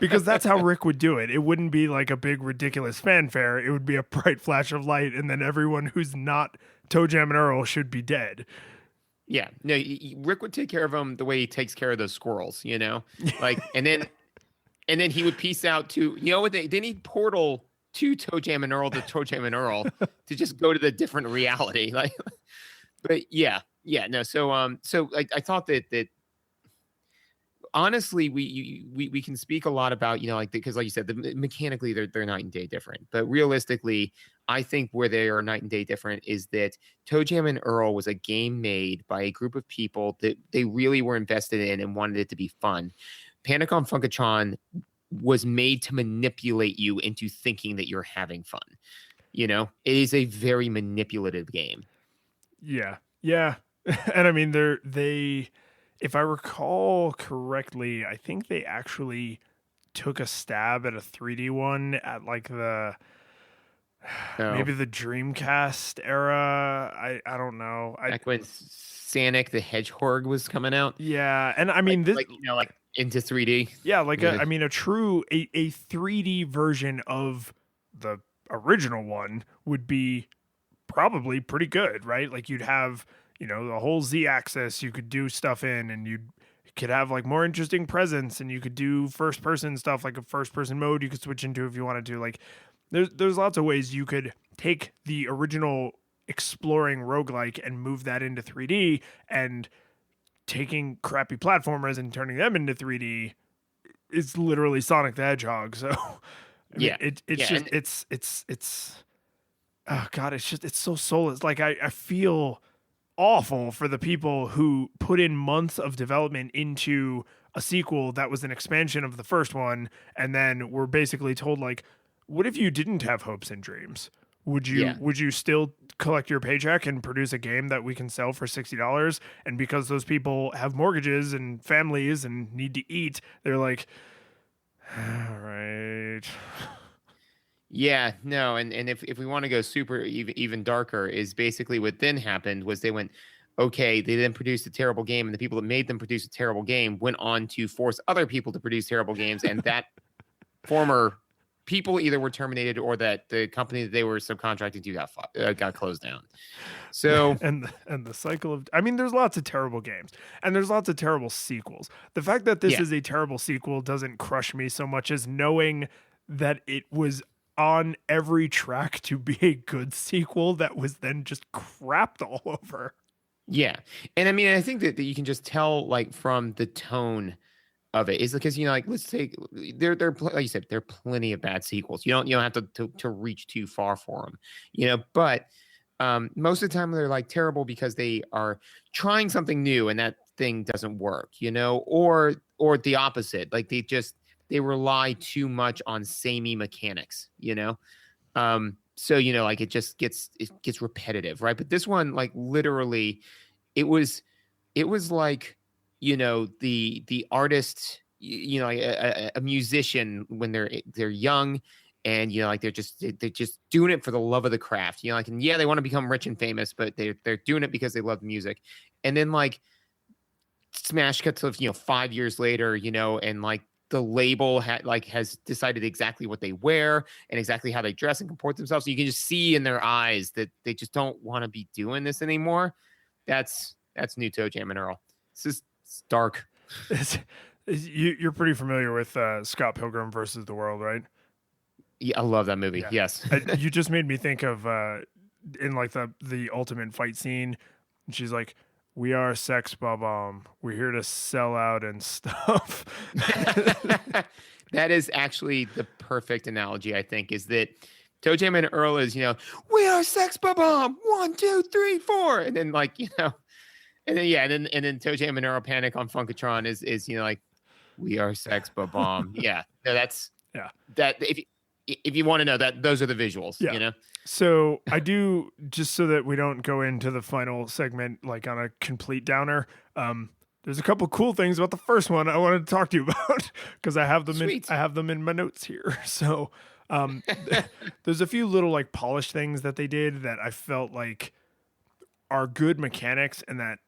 Because that's how Rick would do it. It wouldn't be like a big ridiculous fanfare. It would be a bright flash of light, and then everyone who's not ToeJam and Earl should be dead. Yeah, no, Rick would take care of them the way he takes care of those squirrels, like, and then he would peace out to, what they need Portal to ToeJam and Earl to just go to the different reality. Like, but no. So I thought that honestly, we can speak a lot about, because like you said, mechanically they're night and day different, but realistically, I think where they are night and day different is that ToeJam and Earl was a game made by a group of people that they really were invested in and wanted it to be fun. Panic on Funkotron was made to manipulate you into thinking that you're having fun. It is a very manipulative game. Yeah. And I mean, they, if I recall correctly, I think they actually took a stab at a 3D one at like maybe the Dreamcast era. I don't know. Back when Sonic the Hedgehog was coming out. Yeah. And I mean, like into 3D. Yeah, like a 3D version of the original one would be probably pretty good, right? Like you'd have, the whole Z axis you could do stuff in, and you could have like more interesting presence, and you could do first person stuff, like a first person mode you could switch into if you wanted to. Like there's lots of ways you could take the original exploring roguelike and move that into 3D, and taking crappy platformers and turning them into 3D is literally Sonic the Hedgehog. So it's oh god, it's so soulless. Like I feel awful for the people who put in months of development into a sequel that was an expansion of the first one, and then were basically told like, what if you didn't have hopes and dreams? Would you still collect your paycheck and produce a game that we can sell for $60? And because those people have mortgages and families and need to eat, they're like, all right. Yeah, no, and if we want to go super even darker, is basically what then happened was they went, okay, they then produced a terrible game, and the people that made them produce a terrible game went on to force other people to produce terrible games, and that former people either were terminated or that the company that they were subcontracting to got closed down. So and the cycle of, I mean, there's lots of terrible games and there's lots of terrible sequels. The fact that this is a terrible sequel doesn't crush me so much as knowing that it was on every track to be a good sequel that was then just crapped all over. Yeah. And I mean, I think that you can just tell like from the tone of it is because, you know, like let's take there like you said, there are plenty of bad sequels. You don't have to reach too far for them, you know, but most of the time they're like terrible because they are trying something new and that thing doesn't work, you know, or the opposite. Like they rely too much on samey mechanics, you know? So, you know, like it gets repetitive, right? But this one, like literally it was like, you know, the artist, you know, a musician when they're young and, you know, like they're just doing it for the love of the craft, you know, like, and yeah, they want to become rich and famous, but they're doing it because they love music. And then like smash cut to, you know, 5 years later, you know, and like the label has decided exactly what they wear and exactly how they dress and comport themselves. So you can just see in their eyes that they just don't want to be doing this anymore. That's new ToeJam and Earl. It's dark. You're pretty familiar with Scott Pilgrim versus the World, right? Yeah, I love that movie. Yeah. Yes. You just made me think of in like the ultimate fight scene. And she's like, "We are Sex Bomb. We're here to sell out and stuff." That is actually the perfect analogy, I think, is that ToeJam and Earl is, you know, "We are Sex Bomb. 1, 2, 3, 4," and then like, you know, and then ToeJam and Earl Panic on Funkotron is you know, like, "We are Sex Bomb." Yeah, no, that's that. If you want to know that, those are the visuals. Yeah. You know. So I do, just so that we don't go into the final segment like on a complete downer. There's a couple cool things about the first one I wanted to talk to you about because I have them in my notes here. So there's a few little like polished things that they did that I felt like are good mechanics and that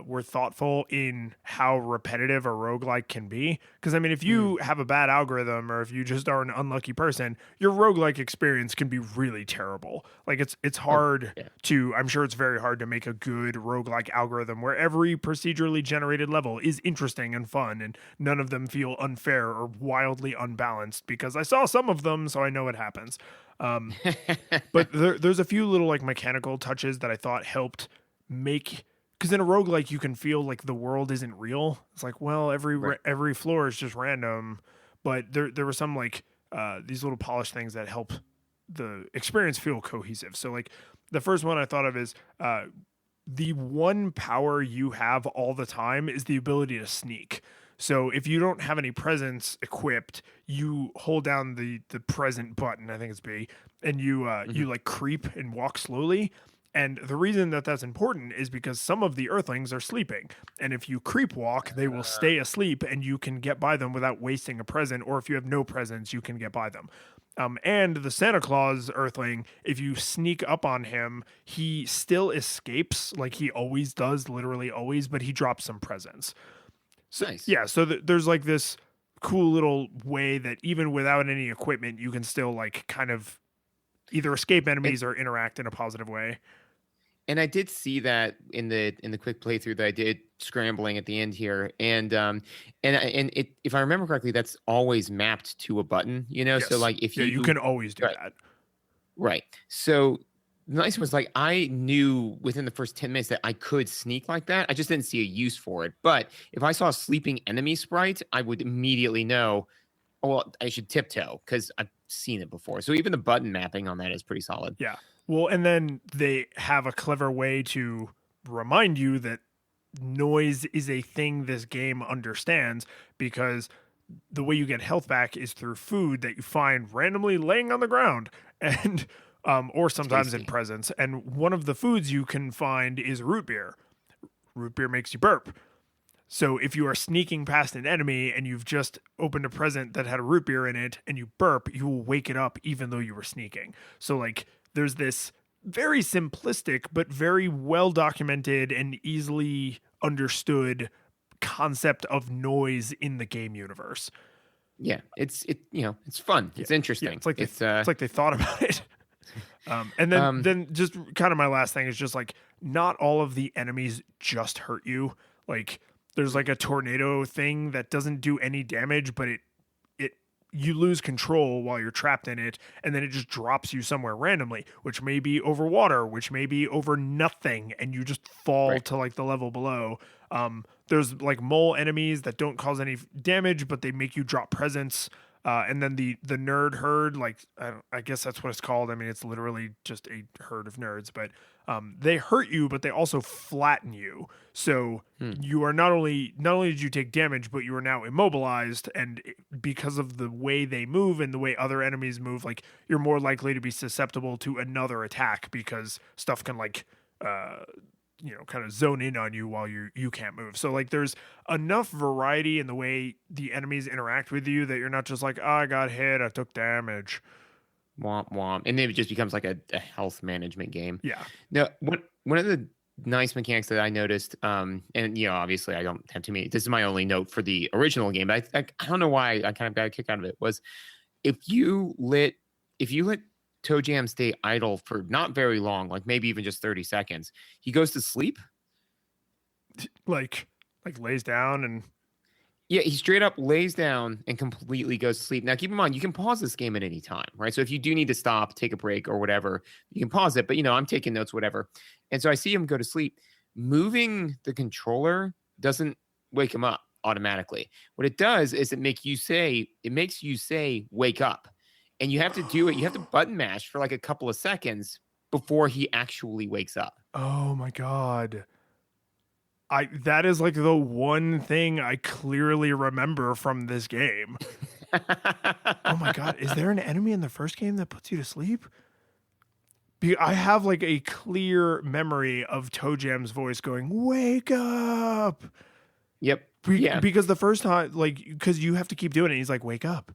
were thoughtful in how repetitive a roguelike can be. Because, I mean, if you have a bad algorithm or if you just are an unlucky person, your roguelike experience can be really terrible. Like, it's hard to, I'm sure it's very hard to make a good roguelike algorithm where every procedurally generated level is interesting and fun and none of them feel unfair or wildly unbalanced because I saw some of them, so I know it happens. But there's a few little, like, mechanical touches that I thought helped make... Because in a roguelike, you can feel like the world isn't real. It's like, well, every floor is just random. But there were some like these little polished things that help the experience feel cohesive. So like the first one I thought of is the one power you have all the time is the ability to sneak. So if you don't have any presence equipped, you hold down the present button, I think it's B, and you like creep and walk slowly. And the reason that that's important is because some of the Earthlings are sleeping. And if you creep walk, they will stay asleep and you can get by them without wasting a present. Or if you have no presents, you can get by them. And the Santa Claus Earthling, if you sneak up on him, he still escapes like he always does, literally always, but he drops some presents. So, nice. Yeah, so there's like this cool little way that even without any equipment, you can still like kind of either escape enemies or interact in a positive way. And I did see that in the quick playthrough that I did scrambling at the end here, and it, if I remember correctly, that's always mapped to a button, you know. Yes. So like if you can always do that, right? So the nice one was like I knew within the first 10 minutes that I could sneak like that. I just didn't see a use for it. But if I saw a sleeping enemy sprite, I would immediately know, oh, well, I should tiptoe because I've seen it before. So even the button mapping on that is pretty solid. Yeah. Well, and then they have a clever way to remind you that noise is a thing this game understands because the way you get health back is through food that you find randomly laying on the ground and or sometimes in presents. And one of the foods you can find is root beer. Root beer makes you burp. So if you are sneaking past an enemy and you've just opened a present that had a root beer in it and you burp, you will wake it up even though you were sneaking. So like there's this very simplistic but very well documented and easily understood concept of noise in the game universe. it's fun. It's interesting. Yeah, it's like they thought about it. And then just kind of my last thing is just like not all of the enemies just hurt you. Like there's like a tornado thing that doesn't do any damage, but you lose control while you're trapped in it, and then it just drops you somewhere randomly, which may be over water, which may be over nothing, and you just fall to like the level below. There's like mole enemies that don't cause any damage, but they make you drop presents. And then the nerd herd, like I guess that's what it's called. I mean, it's literally just a herd of nerds, but they hurt you, but they also flatten you. So you are not only did you take damage, but you are now immobilized, and because of the way they move and the way other enemies move, like you're more likely to be susceptible to another attack because stuff can like kind of zone in on you while you can't move. So like there's enough variety in the way the enemies interact with you that you're not just like, oh, I got hit, I took damage. Womp womp. And then it just becomes like a health management game. Yeah. Now, one of the nice mechanics that I noticed, and obviously I don't have too many, this is my only note for the original game, but I don't know why I kind of got a kick out of it, was if you let ToeJam stay idle for not very long, like maybe even just 30 seconds, he goes to sleep. Like lays down and... Yeah, he straight up lays down and completely goes to sleep. Now, keep in mind, you can pause this game at any time, right? So if you do need to stop, take a break or whatever, you can pause it. But, I'm taking notes, whatever. And so I see him go to sleep. Moving the controller doesn't wake him up automatically. What it does is it makes you say, wake up. And you have to do it. You have to button mash for like a couple of seconds before he actually wakes up. Oh my God. That is like the one thing I clearly remember from this game. Oh my God. Is there an enemy in the first game that puts you to sleep? I have like a clear memory of ToeJam's voice going, wake up. Yep. Because the first time, because you have to keep doing it. He's like, wake up.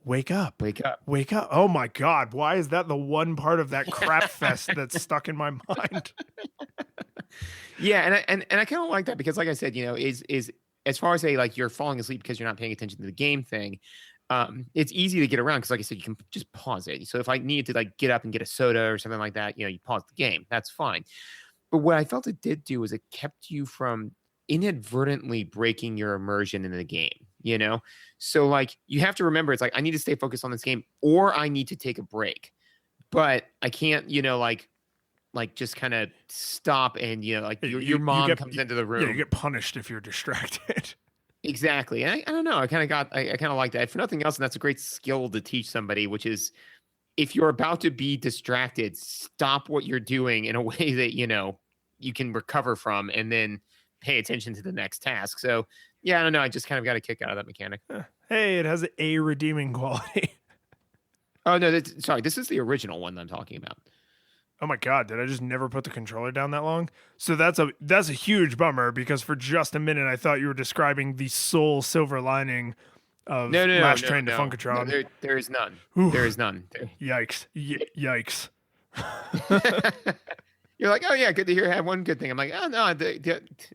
Wake up. Wake up. Wake up. Oh my God. Why is that the one part of that crap fest that's stuck in my mind? Yeah, and I kind of like that because, like I said, is as far as you're falling asleep because you're not paying attention to the game thing, it's easy to get around because, like I said, you can just pause it. So if I needed to get up and get a soda or something like that, you pause the game. That's fine. But what I felt it did do is it kept you from inadvertently breaking your immersion in the game. So you have to remember, it's I need to stay focused on this game or I need to take a break, but I can't, just kind of stop and, your mom comes into the room. Yeah, you get punished if you're distracted. Exactly. And I don't know. I kind of like that. For nothing else, and that's a great skill to teach somebody, which is if you're about to be distracted, stop what you're doing in a way that, you can recover from and then pay attention to the next task. So yeah, I don't know. I just kind of got a kick out of that mechanic. Hey, it has a redeeming quality. Oh no, sorry. This is the original one that I'm talking about. Oh my God, did I just never put the controller down that long? So that's a huge bummer because for just a minute I thought you were describing the sole silver lining of Last Train to Funkotron. No, there is none. Oof. There is none. Yikes. Yikes. You're like, oh yeah, good to hear. Have one good thing. I'm like, oh no,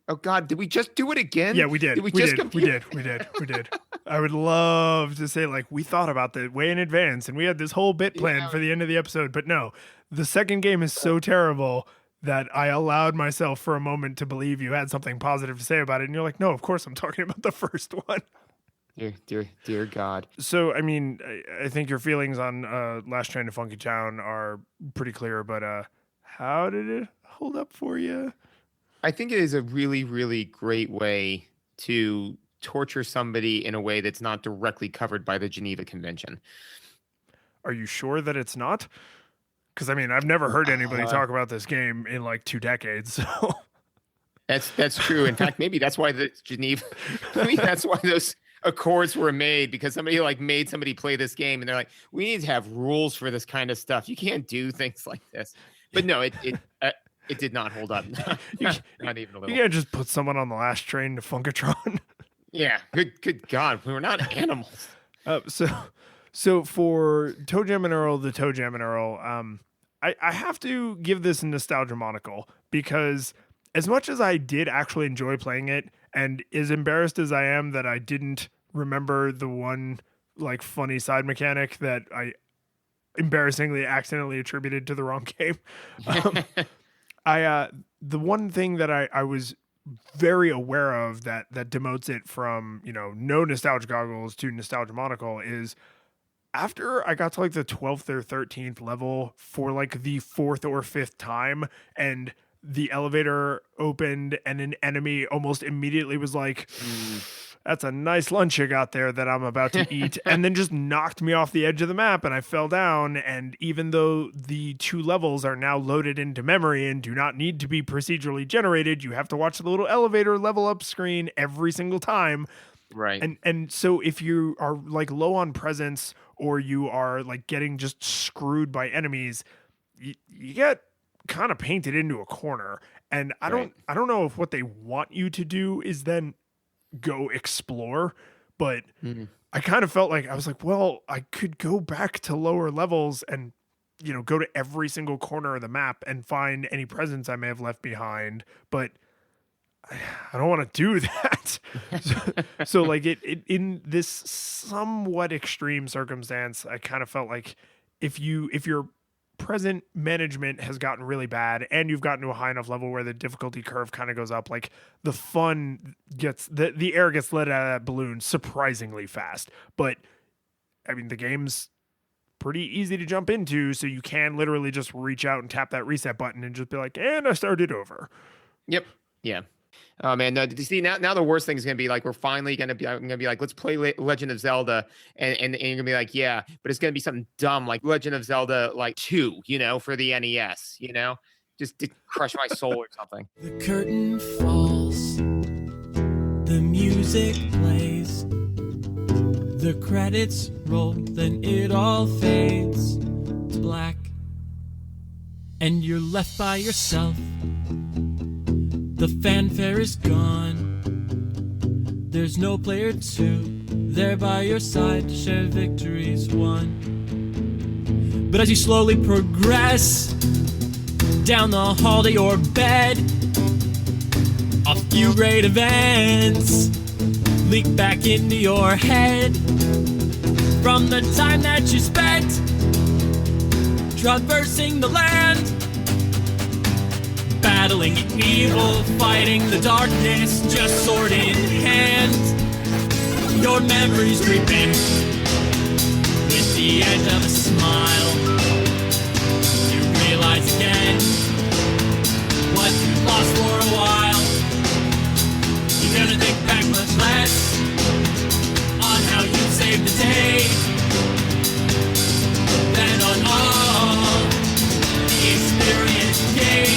oh God, did we just do it again? Yeah, we did. We did. I would love to say we thought about that way in advance and we had this whole bit planned for the end of the episode, but no, the second game is so terrible that I allowed myself for a moment to believe you had something positive to say about it, and you're like, no, of course I'm talking about the first one. Dear God. So, I mean, I think your feelings on Last Train to Funky Town are pretty clear, but how did it hold up for you? I think it is a really, really great way to torture somebody in a way that's not directly covered by the Geneva Convention. Are you sure that it's not? Because, I mean, I've never heard anybody talk about this game in 2 decades. So. That's true. In fact, maybe that's why maybe that's why those accords were made, because somebody made somebody play this game and they're like, we need to have rules for this kind of stuff. You can't do things like this. But no, it did not hold up. Not even a little. You can't just put someone on the last train to Funkotron. Yeah. Good God. We were not animals. So for ToeJam and Earl, the ToeJam and Earl, I have to give this a nostalgia monocle because as much as I did actually enjoy playing it, and as embarrassed as I am that I didn't remember the one like funny side mechanic that I embarrassingly accidentally attributed to the wrong game. The one thing that I was very aware of that demotes it from, no nostalgia goggles to nostalgia monocle is after I got to like the 12th or 13th level for like the 4th or 5th time, and the elevator opened and an enemy almost immediately was like, that's a nice lunch you got there that I'm about to eat, and then just knocked me off the edge of the map and I fell down. And even though the 2 levels are now loaded into memory and do not need to be procedurally generated, you have to watch the little elevator level up screen every single time. Right. And so if you are like low on presence, or you are like getting just screwed by enemies, you get kind of painted into a corner. And I don't know if what they want you to do is then go explore, but I kind of felt like I was like, well, I could go back to lower levels and go to every single corner of the map and find any presents I may have left behind, but I don't want to do that. so like it in this somewhat extreme circumstance, I kind of felt like if your present management has gotten really bad and you've gotten to a high enough level where the difficulty curve kind of goes up, like the fun gets, the air gets let out of that balloon surprisingly fast. But I mean, the game's pretty easy to jump into, so you can literally just reach out and tap that reset button and just be like, and I started over. Yep. Yeah. Oh man, no. See, now the worst thing is gonna be like, we're finally gonna be. I'm gonna be like, let's play Legend of Zelda, and you're gonna be like, yeah, but it's gonna be something dumb like Legend of Zelda like 2, for the NES, just to crush my soul or something. The curtain falls, the music plays, the credits roll, then it all fades to black, and you're left by yourself. The fanfare is gone. There's no player 2 there by your side to share victories won. But as you slowly progress down the hall to your bed, a few great events leak back into your head from the time that you spent traversing the land, battling evil, fighting the darkness, just sword in hand. Your memories creeping with the edge of a smile. You realize again what you lost for a while. You're gonna think back much less on how you saved the day than on all the experience gained.